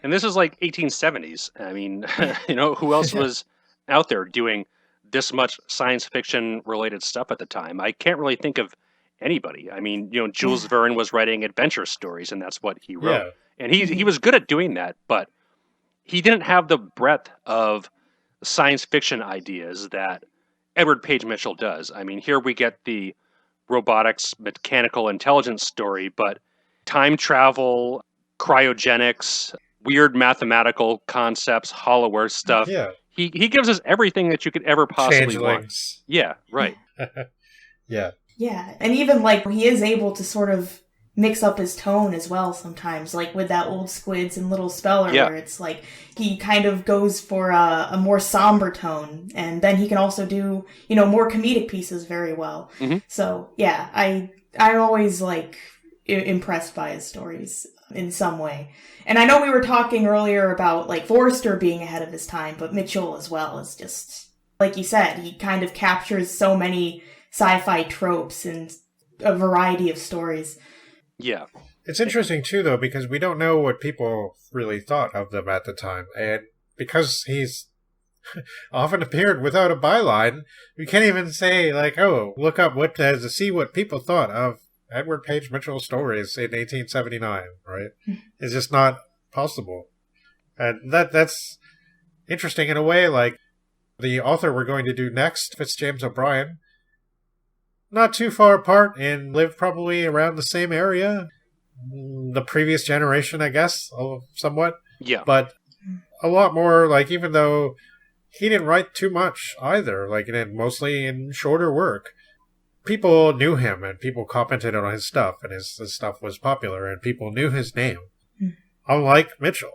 And this is like 1870s. I mean, you know, who else was out there doing this much science fiction related stuff at the time? I can't really think of anybody. I mean, you know, Jules Verne was writing adventure stories, and that's what he wrote. And he was good at doing that, but he didn't have the breadth of science fiction ideas that Edward Page Mitchell does. I mean, here we get the robotics, mechanical intelligence story, but time travel, cryogenics, weird mathematical concepts, Hollow Earth stuff. He gives us everything that you could ever possibly want. Yeah, right. Yeah, and even like he is able to sort of mix up his tone as well sometimes, like with that Old Squids and Little Speller, where it's like he kind of goes for a more somber tone, and then he can also do, you know, more comedic pieces very well. So I'm always like impressed by his stories in some way. And I know we were talking earlier about like Forster being ahead of his time, but Mitchell as well is just, like you said, he kind of captures so many sci-fi tropes in a variety of stories. Yeah. It's interesting too, though, because we don't know what people really thought of them at the time. And because he's often appeared without a byline, we can't even say, like, oh, look up to see what people thought of Edward Page Mitchell stories in 1879, right? It's just not possible. And that's interesting in a way. Like, the author we're going to do next, Fitzjames O'Brien, not too far apart and live probably around the same area. the previous generation, I guess, somewhat. Yeah. But a lot more, like, even though he didn't write too much either, like, mostly in shorter work, people knew him and people commented on his stuff, and his stuff was popular and people knew his name, unlike Mitchell.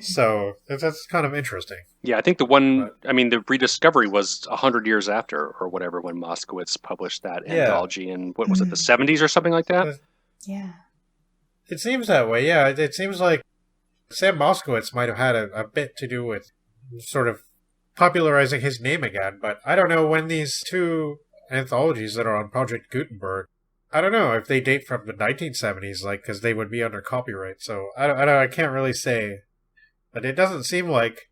So that's kind of interesting. Yeah, I think the rediscovery was 100 years after or whatever when Moskowitz published that anthology in, what was it, the 70s or something like that? Yeah. It seems that way, yeah. It seems like Sam Moskowitz might have had a bit to do with sort of popularizing his name again, but I don't know when these two anthologies that are on Project Gutenberg, I don't know if they date from the 1970s, like, because they would be under copyright, so I can't really say. But it doesn't seem like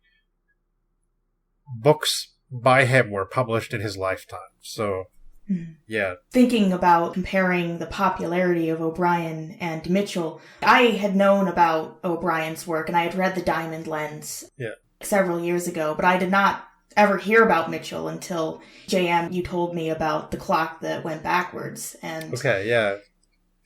books by him were published in his lifetime. So, yeah. Thinking about comparing the popularity of O'Brien and Mitchell, I had known about O'Brien's work, and I had read The Diamond Lens several years ago, but I did not ever hear about Mitchell until, JM, you told me about The Clock That Went Backwards. And okay, yeah.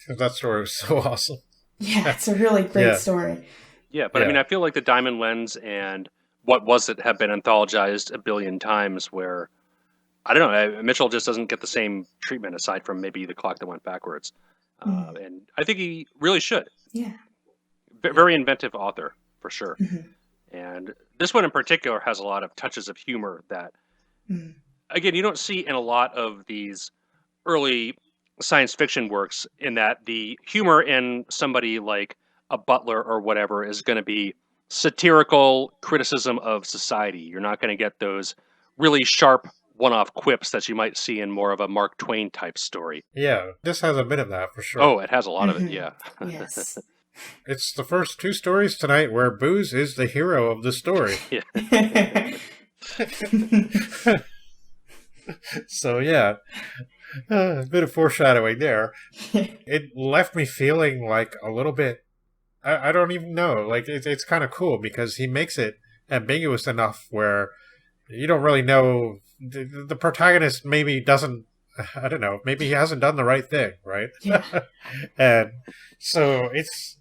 That story was so awesome. Yeah, it's a really great story. Yeah, but I mean, I feel like The Diamond Lens and What Was It have been anthologized a billion times where, I don't know, Mitchell just doesn't get the same treatment aside from maybe The Clock That Went Backwards. And I think he really should. Yeah. Very inventive author, for sure. And this one in particular has a lot of touches of humor that, again, you don't see in a lot of these early science fiction works, in that the humor in somebody like a Butler or whatever is going to be satirical criticism of society. You're not going to get those really sharp one-off quips that you might see in more of a Mark Twain type story. Yeah, this has a bit of that for sure. Oh, it has a lot of it, yeah. Yes. It's the first two stories tonight where booze is the hero of the story. So, yeah. A bit of foreshadowing there. It left me feeling like a little bit, I don't even know, like it's kind of cool because he makes it ambiguous enough where you don't really know, the protagonist maybe doesn't, I don't know, maybe he hasn't done the right thing, right? Yeah. And so it's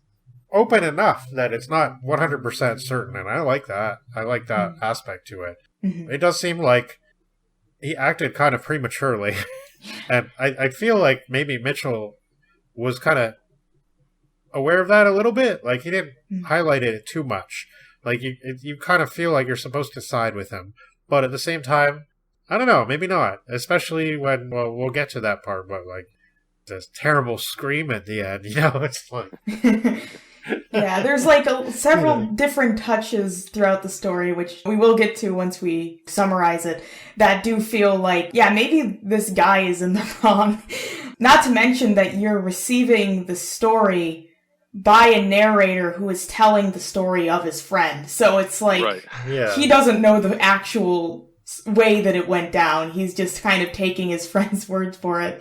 open enough that it's not 100% certain, and I like that. I like that aspect to it. It does seem like he acted kind of prematurely. And I feel like maybe Mitchell was kind of aware of that a little bit. Like, he didn't highlight it too much. Like, you kind of feel like you're supposed to side with him. But at the same time, I don't know, maybe not. Especially when, well, we'll get to that part, but, like, this terrible scream at the end, you know? It's like... Yeah, there's like several different touches throughout the story, which we will get to once we summarize it, that do feel like, yeah, maybe this guy is in the wrong. Not to mention that you're receiving the story by a narrator who is telling the story of his friend. So it's like, he doesn't know the actual way that it went down. He's just kind of taking his friend's words for it.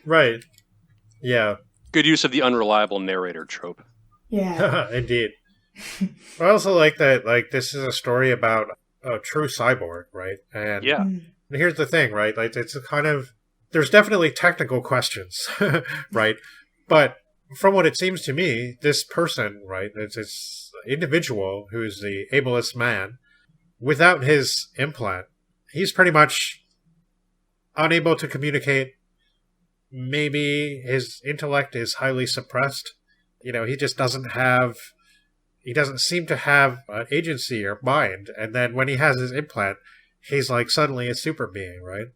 Right. Yeah. Good use of the unreliable narrator trope. Yeah. Indeed. I also like that, like, this is a story about a true cyborg, right? And here's the thing, right? Like, it's a kind of, there's definitely technical questions, right? But from what it seems to me, this person, right, it's this individual who's the ableist man, without his implant, he's pretty much unable to communicate. Maybe his intellect is highly suppressed. You know, he just doesn't seem to have an agency or mind. And then when he has his implant, he's like suddenly a super being, right?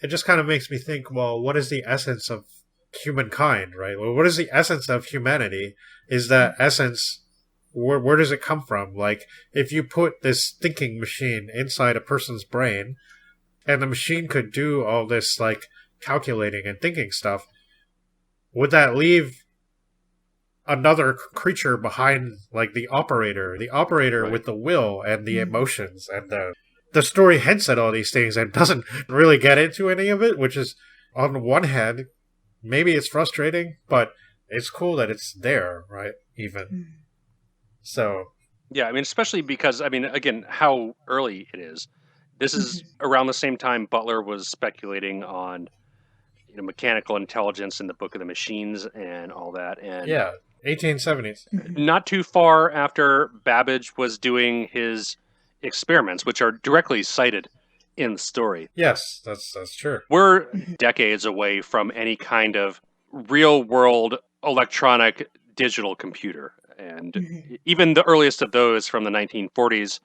It just kind of makes me think, well, what is the essence of humankind, right? Well, what is the essence of humanity? Is that essence, where does it come from? Like, if you put this thinking machine inside a person's brain, and the machine could do all this, like, calculating and thinking stuff, would that leave another creature behind, like the operator right, with the will and the emotions, and the story hints at all these things and doesn't really get into any of it, which is, on one hand, maybe it's frustrating, but it's cool that it's there, right? Even so, yeah, I mean, especially because, I mean, again, how early it is. This is around the same time Butler was speculating on, you know, mechanical intelligence in the Book of the Machines and all that, and 1870s. Not too far after Babbage was doing his experiments, which are directly cited in the story. Yes, that's true. We're decades away from any kind of real-world electronic digital computer. And even the earliest of those from the 1940s,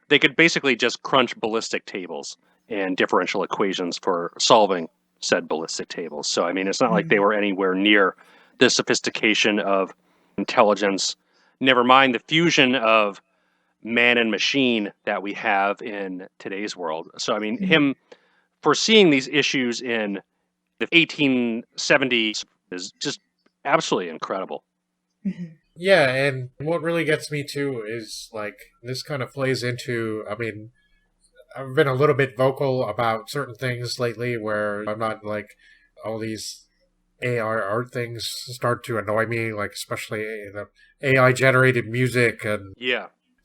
they could basically just crunch ballistic tables and differential equations for solving said ballistic tables. So, I mean, it's not like they were anywhere near the sophistication of intelligence, never mind the fusion of man and machine that we have in today's world. So, I mean, him foreseeing these issues in the 1870s is just absolutely incredible. Yeah, and what really gets me too is, like, this kind of plays into, I mean, I've been a little bit vocal about certain things lately where I'm not, like, all these AI art things start to annoy me, like, especially the AI-generated music and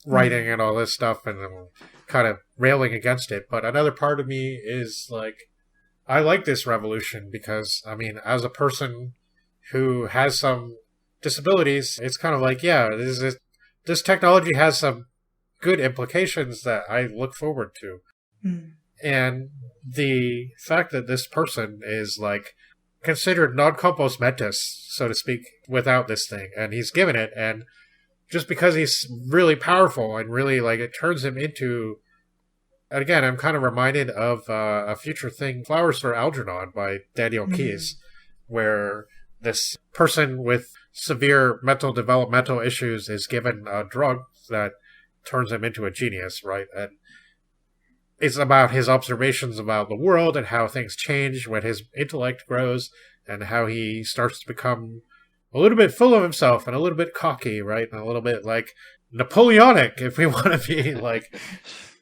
writing and all this stuff, and I'm kind of railing against it. But another part of me is, like, I like this revolution because, I mean, as a person who has some disabilities, it's kind of like, yeah, this technology has some good implications that I look forward to. And the fact that this person is, like, considered non compos mentis, so to speak, without this thing, and he's given it, and just because he's really powerful and really, like, it turns him into, and again, I'm kind of reminded of a future thing, Flowers for Algernon by Daniel Keyes, where this person with severe mental developmental issues is given a drug that turns him into a genius, right? And it's about his observations about the world and how things change when his intellect grows and how he starts to become a little bit full of himself and a little bit cocky, right? And a little bit, like, Napoleonic, if we want to be, like...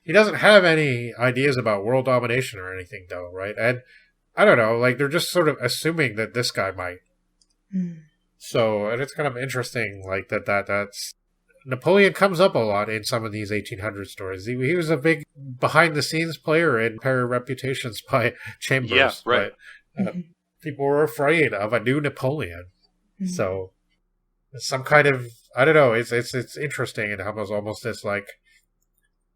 He doesn't have any ideas about world domination or anything, though, right? And I don't know, like, they're just sort of assuming that this guy might. So, and it's kind of interesting, like, that's... Napoleon comes up a lot in some of these 1800 stories. He was a big behind-the-scenes player in Pair of Reputations by Chambers. Yeah, right. People were afraid of a new Napoleon. So, some kind of... I don't know, it's interesting and almost this, like,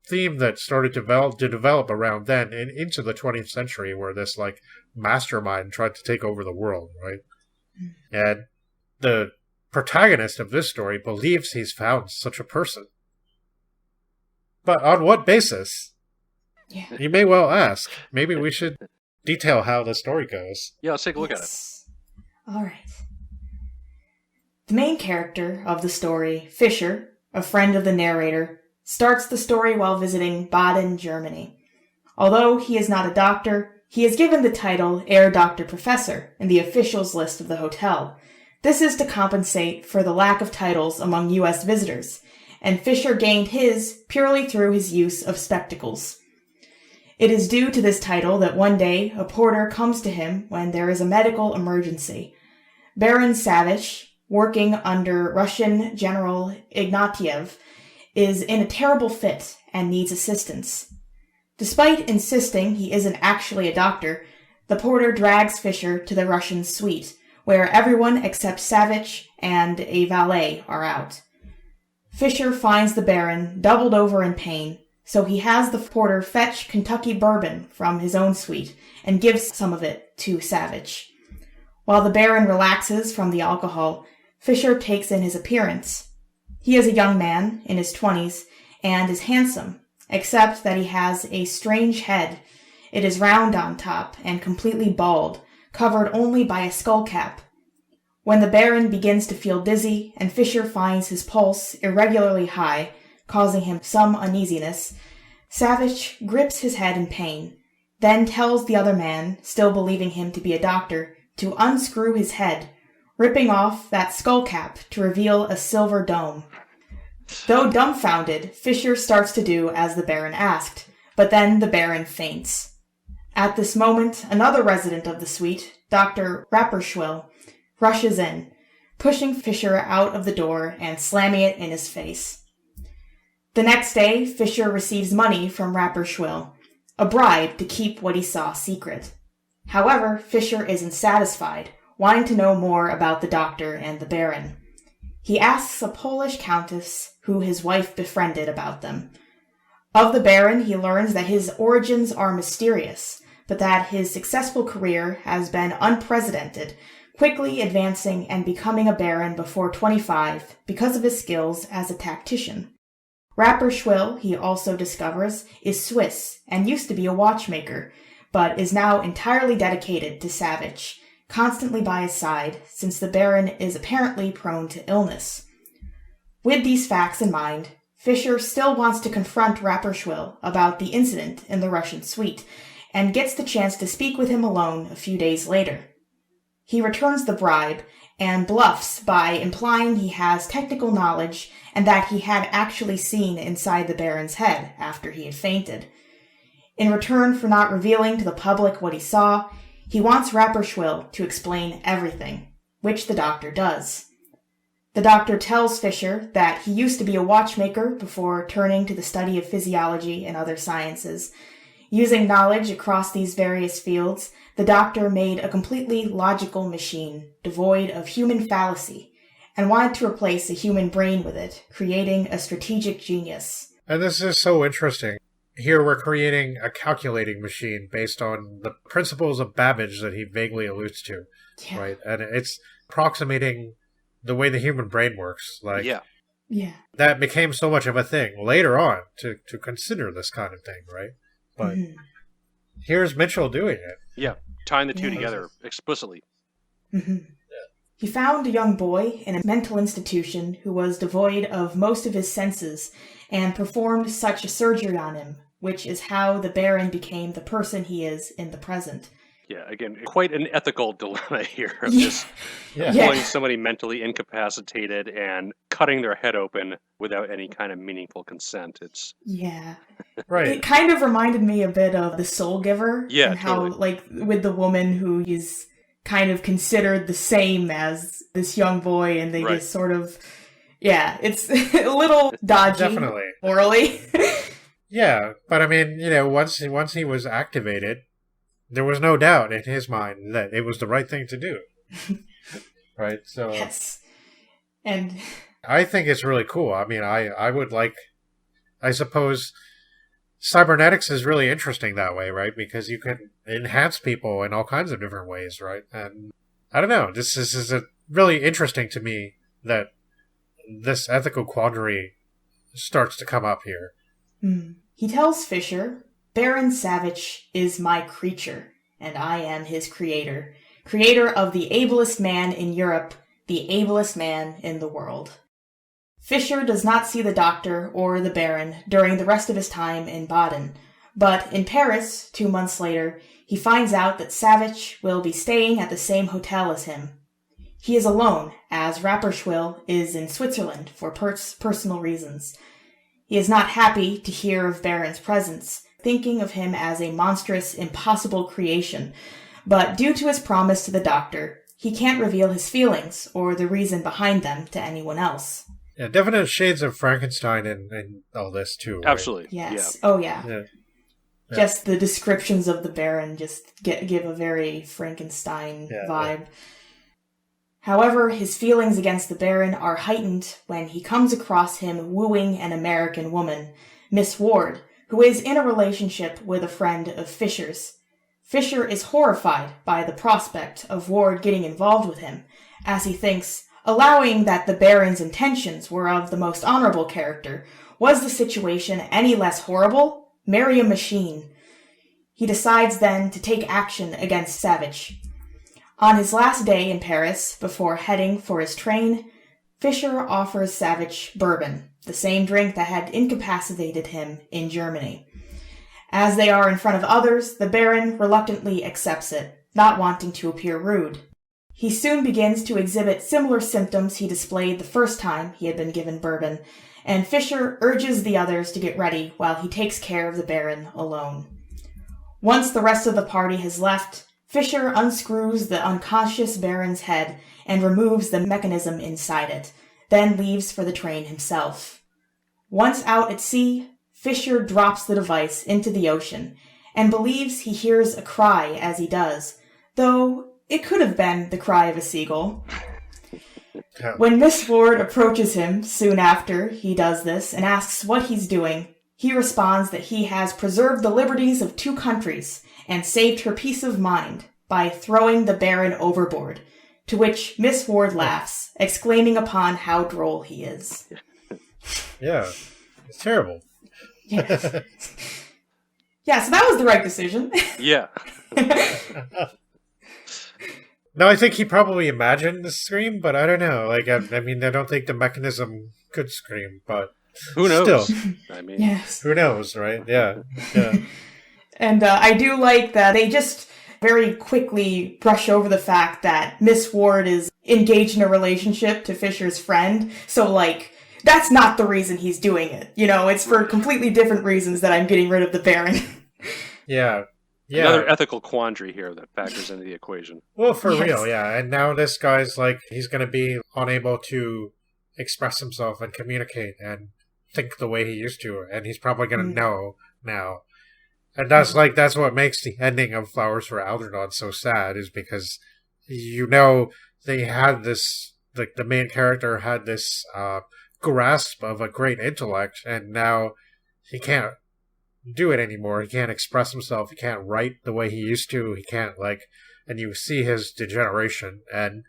theme that started to develop around then and into the 20th century, where this, like, mastermind tried to take over the world, right? And the protagonist of this story believes he's found such a person. But on what basis? Yeah. You may well ask. Maybe we should detail how the story goes. Yeah, let's take a look at it. All right. The main character of the story, Fischer, a friend of the narrator, starts the story while visiting Baden, Germany. Although he is not a doctor, he is given the title Herr Doctor Professor in the officials list of the hotel. This is to compensate for the lack of titles among U.S. visitors, and Fischer gained his purely through his use of spectacles. It is due to this title that one day a porter comes to him when there is a medical emergency. Baron Savich, working under Russian General Ignatiev, is in a terrible fit and needs assistance. Despite insisting he isn't actually a doctor, the porter drags Fischer to the Russian suite, where everyone except Savich and a valet are out. Fischer finds the Baron doubled over in pain, so he has the porter fetch Kentucky bourbon from his own suite and gives some of it to Savich. While the Baron relaxes from the alcohol, Fischer takes in his appearance. He is a young man, in his 20s, and is handsome, except that he has a strange head. It is round on top and completely bald, covered only by a skull cap. When the Baron begins to feel dizzy and Fischer finds his pulse irregularly high, causing him some uneasiness, Savich grips his head in pain, then tells the other man, still believing him to be a doctor, to unscrew his head, ripping off that skull cap to reveal a silver dome. Though dumbfounded, Fischer starts to do as the Baron asked, but then the Baron faints. At this moment, another resident of the suite, Dr. Rapperschwill, rushes in, pushing Fischer out of the door and slamming it in his face. The next day, Fischer receives money from Rapperschwill, a bribe to keep what he saw secret. However, Fischer isn't satisfied, wanting to know more about the doctor and the Baron. He asks a Polish countess who his wife befriended about them. Of the Baron, he learns that his origins are mysterious, but that his successful career has been unprecedented, quickly advancing and becoming a Baron before 25 because of his skills as a tactician. Rapperschwyl, he also discovers, is Swiss and used to be a watchmaker, but is now entirely dedicated to Savage, constantly by his side, since the Baron is apparently prone to illness. With these facts in mind, Fischer still wants to confront Rapperschwyl about the incident in the Russian suite, and gets the chance to speak with him alone a few days later. He returns the bribe, and bluffs by implying he has technical knowledge and that he had actually seen inside the Baron's head after he had fainted. In return for not revealing to the public what he saw, he wants Rapperschwyl to explain everything, which the doctor does. The doctor tells Fischer that he used to be a watchmaker before turning to the study of physiology and other sciences. Using knowledge across these various fields, the doctor made a completely logical machine, devoid of human fallacy, and wanted to replace a human brain with it, creating a strategic genius. And this is so interesting. Here we're creating a calculating machine based on the principles of Babbage that he vaguely alludes to, right? And it's approximating the way the human brain works. Like, yeah. That became so much of a thing later on to consider this kind of thing, right? But here's Mitchell doing it. Yeah, tying the two together explicitly. Mm-hmm. He found a young boy in a mental institution who was devoid of most of his senses and performed such a surgery on him, which is how the Baron became the person he is in the present. Yeah, again, quite an ethical dilemma here of just pulling somebody mentally incapacitated and cutting their head open without any kind of meaningful consent. It's right. It kind of reminded me a bit of The Soul Giver. Yeah, and how, totally. like, with the woman who is kind of considered the same as this young boy, and they just sort of, it's a little dodgy. Definitely. Morally. Yeah, but I mean, once he was activated, there was no doubt in his mind that it was the right thing to do. Right? So yes. And I think it's really cool. I mean, I would like, I suppose cybernetics is really interesting that way, right? Because you can enhance people in all kinds of different ways, right? And I don't know, this is really interesting to me that this ethical quandary starts to come up here. He tells Fischer, Baron Savage is my creature, and I am his creator. Creator of the ablest man in Europe, the ablest man in the world. Fischer does not see the doctor or the Baron during the rest of his time in Baden, but in Paris, 2 months later, he finds out that Savage will be staying at the same hotel as him. He is alone, as Rapperschwyl is in Switzerland for personal reasons. He is not happy to hear of Baron's presence, thinking of him as a monstrous, impossible creation, but due to his promise to the doctor, he can't reveal his feelings or the reason behind them to anyone else. Yeah, definite shades of Frankenstein in all this too. Right? Absolutely. Yes. Yeah. Oh, yeah. Just the descriptions of the Baron just give a very Frankenstein vibe. Yeah. However, his feelings against the Baron are heightened when he comes across him wooing an American woman, Miss Ward, who is in a relationship with a friend of Fischer's. Fischer is horrified by the prospect of Ward getting involved with him, as he thinks, allowing that the Baron's intentions were of the most honorable character, was the situation any less horrible? Marry a machine. He decides then to take action against Savage. On his last day in Paris, before heading for his train, Fischer offers Savage bourbon, the same drink that had incapacitated him in Germany. As they are in front of others, the Baron reluctantly accepts it, not wanting to appear rude. He soon begins to exhibit similar symptoms he displayed the first time he had been given bourbon, and Fischer urges the others to get ready while he takes care of the Baron alone. Once the rest of the party has left, Fischer unscrews the unconscious Baron's head and removes the mechanism inside it, then leaves for the train himself. Once out at sea, Fischer drops the device into the ocean and believes he hears a cry as he does, though it could have been the cry of a seagull. Yeah. When Miss Ward approaches him soon after he does this and asks what he's doing, he responds that he has preserved the liberties of 2 countries and saved her peace of mind by throwing the Baron overboard, to which Miss Ward laughs, exclaiming upon how droll he is. Yeah, it's terrible. Yeah. Yeah, so that was the right decision. Yeah. No, I think he probably imagined the scream, but I don't know. Like, I mean, I don't think the mechanism could scream, but Who knows? still, I mean, Yes. who knows, right? Yeah, yeah. And I do like that they just very quickly brush over the fact that Miss Ward is engaged in a relationship to Fisher's friend. So, like, that's not the reason he's doing it. You know, it's for completely different reasons that I'm getting rid of the Baron. Yeah. Yeah. another ethical quandary here that factors into the equation. Well, for Yes. real, yeah. And now this guy's like, he's going to be unable to express himself and communicate and think the way he used to. And he's probably going to know now. And that's like, that's what makes the ending of Flowers for Algernon so sad, is because, you know, they had this, like, the main character had this grasp of a great intellect, and now he can't do it anymore. He can't express himself. He can't write the way he used to. He can't, like, and you see his degeneration, and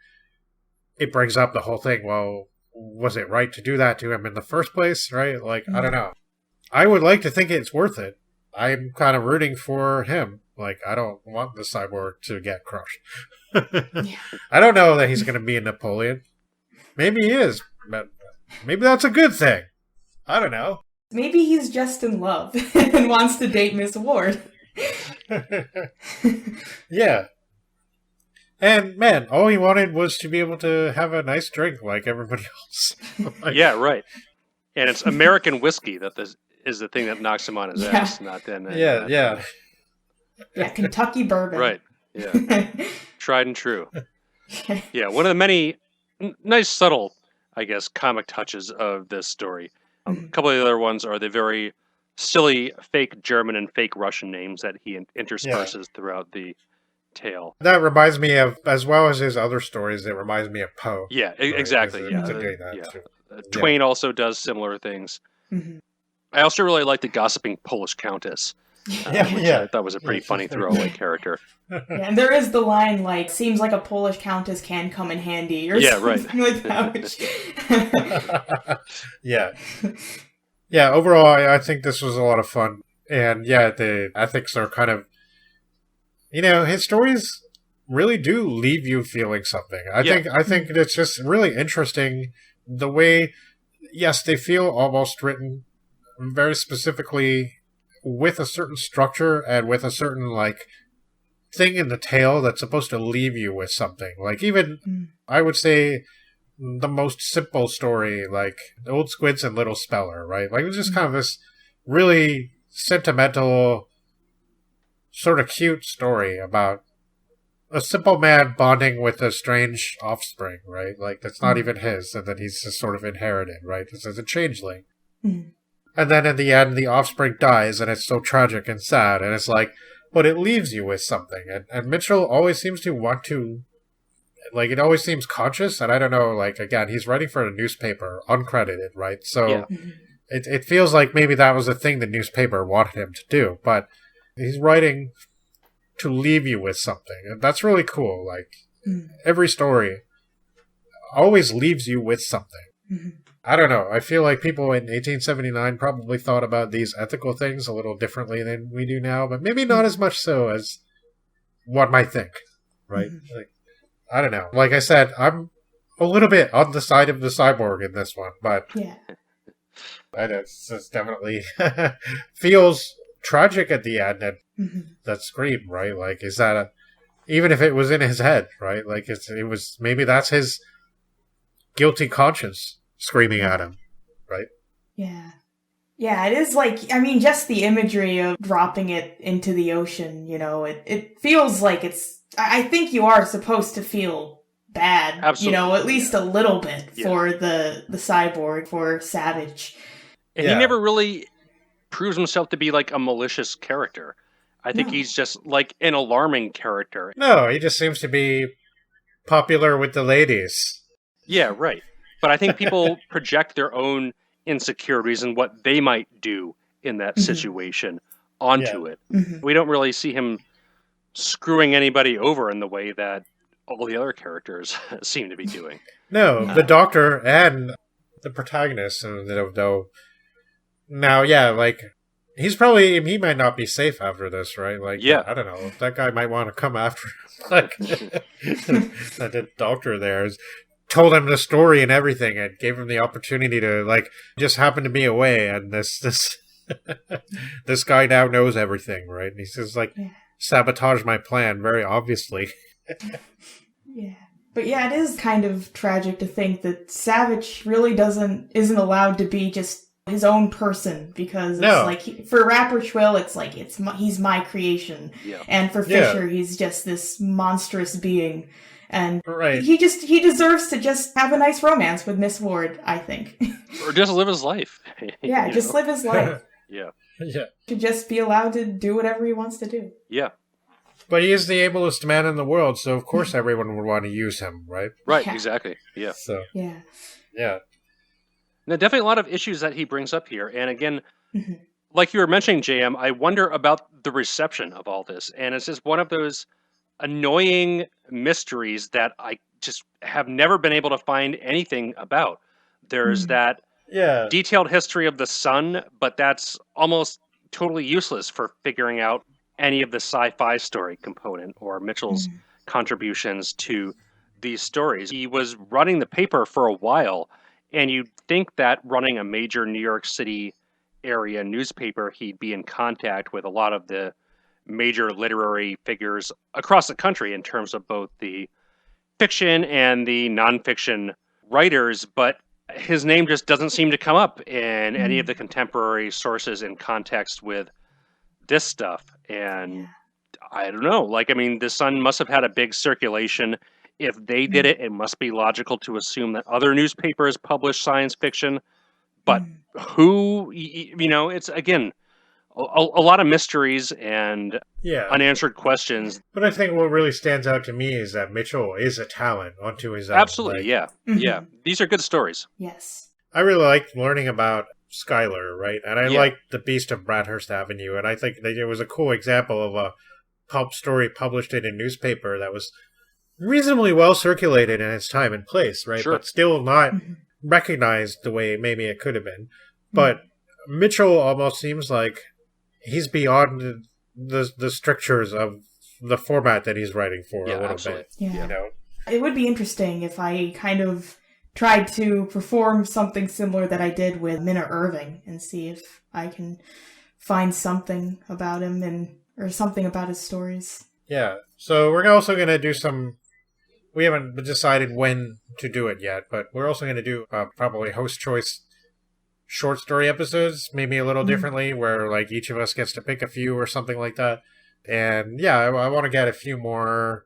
it brings up the whole thing. Well, was it right to do that to him in the first place, right? Like, I don't know. I would like to think it's worth it. I'm kind of rooting for him. Like, I don't want the cyborg to get crushed. I don't know that he's going to be a Napoleon. Maybe he is, but maybe that's a good thing. I don't know. Maybe he's just in love and wants to date Miss Ward. Yeah. And, man, all he wanted was to be able to have a nice drink like everybody else. Like, Yeah, right. And it's American whiskey that is the thing that knocks him on his ass, not then. yeah, yeah. Yeah, Kentucky bourbon. Right. Yeah. Tried and true. Yeah, one of the many nice, subtle, I guess, comic touches of this story. A couple of the other ones are the very silly fake German and fake Russian names that he intersperses throughout the tale. That reminds me of, as well as his other stories, it reminds me of Poe. Yeah, right? exactly. It's Yeah. doing that too. Twain also does similar things. I also really like the gossiping Polish countess. Which I thought was a pretty funny throwaway character. Yeah, and there is the line, like, seems like a Polish countess can come in handy, or something like that. Yeah. Yeah, overall, I think this was a lot of fun. And yeah, the ethics are kind of, you know, his stories really do leave you feeling something. I think it's just really interesting the way, yes, they feel almost written very specifically with a certain structure and with a certain, like, thing in the tale that's supposed to leave you with something. Like, even, I would say, the most simple story, like Old Squids and Little Speller, right? Like, it was just kind of this really sentimental, sort of cute story about a simple man bonding with a strange offspring, right? Like, that's not even his, and that he's just sort of inherited, right? This is a changeling. And then in the end, the offspring dies, and it's so tragic and sad, and it's like, but it leaves you with something. And Mitchell always seems to want to, like, it always seems conscious, and I don't know, like, again, he's writing for a newspaper, uncredited, right? So it feels like maybe that was the thing the newspaper wanted him to do, but he's writing to leave you with something, and that's really cool. Like, every story always leaves you with something. I don't know. I feel like people in 1879 probably thought about these ethical things a little differently than we do now, but maybe not as much so as one might think, right? Like, I don't know. Like I said, I'm a little bit on the side of the cyborg in this one, but it's definitely feels tragic at the end. And that scream, right? Like, is that even if it was in his head, right? Like, it was maybe that's his guilty conscience screaming at him, right? Yeah, it is like, I mean, just the imagery of dropping it into the ocean, you know, it feels like it's, I think you are supposed to feel bad, Absolutely. You know, at least a little bit for the cyborg, for Savage. And he never really proves himself to be like a malicious character. I think he's just like an alarming character. No, he just seems to be popular with the ladies. Yeah, right. But I think people project their own insecurities and what they might do in that situation onto it. We don't really see him screwing anybody over in the way that all the other characters seem to be doing. No, the Doctor and the protagonist, though. Now, like, he might not be safe after this, right? Like, I don't know. That guy might want to come after him. Like, the Doctor there told him the story and everything and gave him the opportunity to, like, just happen to be away, and this this guy now knows everything, right? And he says, like, sabotage my plan, very obviously. But it is kind of tragic to think that Savage really isn't allowed to be just his own person, because it's like, for Rapper Twill, it's like, he's my creation. And for Fisher, he's just this monstrous being. And he deserves to just have a nice romance with Miss Ward, I think. Or just live his life. Live his life. To just be allowed to do whatever he wants to do. But he is the ablest man in the world, so of course everyone would want to use him, right? Right, exactly. So, Now, definitely a lot of issues that he brings up here. And again, like you were mentioning, JM, I wonder about the reception of all this. And it's just one of those annoying mysteries that I just have never been able to find anything about. There's that detailed history of the sun, but that's almost totally useless for figuring out any of the sci-fi story component or Mitchell's contributions to these stories. He was running the paper for a while, and you'd think that running a major New York City area newspaper, he'd be in contact with a lot of the major literary figures across the country in terms of both the fiction and the nonfiction writers, but his name just doesn't seem to come up in any of the contemporary sources in context with this stuff. And I don't know, like, I mean, the Sun must have had a big circulation. If they did it, it must be logical to assume that other newspapers publish science fiction. But who, it's, again, a lot of mysteries and unanswered questions. But I think what really stands out to me is that Mitchell is a talent onto his own. Absolutely, yeah. These are good stories. Yes. I really liked learning about Skylar, right? And I liked The Beast of Bradhurst Avenue, and I think that it was a cool example of a pulp story published in a newspaper that was reasonably well circulated in its time and place, right? But still not recognized the way maybe it could have been. But Mitchell almost seems like he's beyond the strictures of the format that he's writing for a little bit. You know? It would be interesting if I kind of tried to perform something similar that I did with Minna Irving and see if I can find something about him or something about his stories. Yeah. So we're also going to do we haven't decided when to do it yet, but we're also going to do probably host choice short story episodes, maybe a little differently, where like each of us gets to pick a few or something like that. And I want to get a few more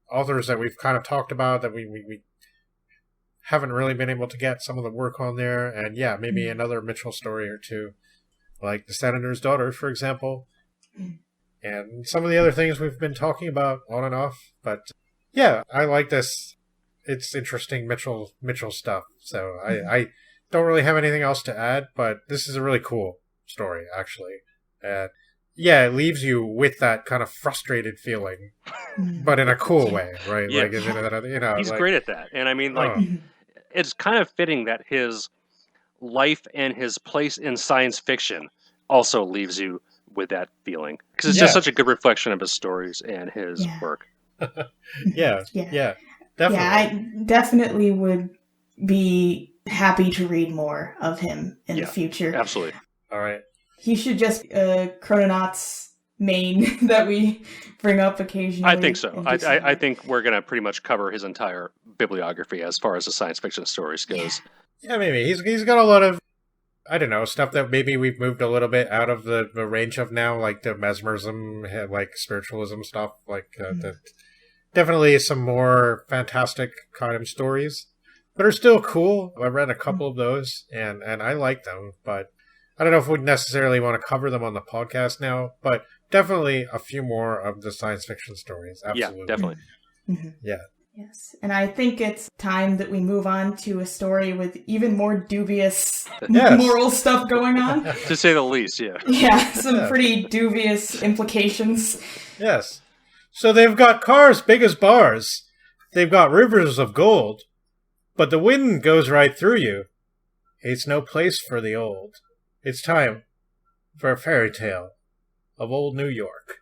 authors that we've kind of talked about that we haven't really been able to get some of the work on there. And maybe another Mitchell story or two, like The Senator's Daughter, for example. And some of the other things we've been talking about on and off. But I like this. It's interesting Mitchell stuff. So I don't really have anything else to add, but this is a really cool story, actually. And it leaves you with that kind of frustrated feeling, but in a cool way, right? Yeah. Like, he's great at that. And I mean, like, it's kind of fitting that his life and his place in science fiction also leaves you with that feeling, because it's just such a good reflection of his stories and his work. Definitely. I definitely would be happy to read more of him in the future. Absolutely. All right. He should just Chrononauts main that we bring up occasionally. I think so. I think we're going to pretty much cover his entire bibliography as far as the science fiction stories goes. Yeah, maybe. He's got a lot of, I don't know, stuff that maybe we've moved a little bit out of the range of now, like the mesmerism, like spiritualism stuff, like definitely some more fantastic kind of stories, but are still cool. I read a couple of those, and I like them, but I don't know if we'd necessarily want to cover them on the podcast now, but definitely a few more of the science fiction stories. Absolutely. Yeah, definitely. Yeah. Yes, and I think it's time that we move on to a story with even more dubious Yes. moral stuff going on. To say the least, yeah. Yeah, some Yeah. pretty dubious implications. Yes. So they've got cars big as bars. They've got rivers of gold. But the wind goes right through you. It's no place for the old. It's time for a fairy tale of old New York.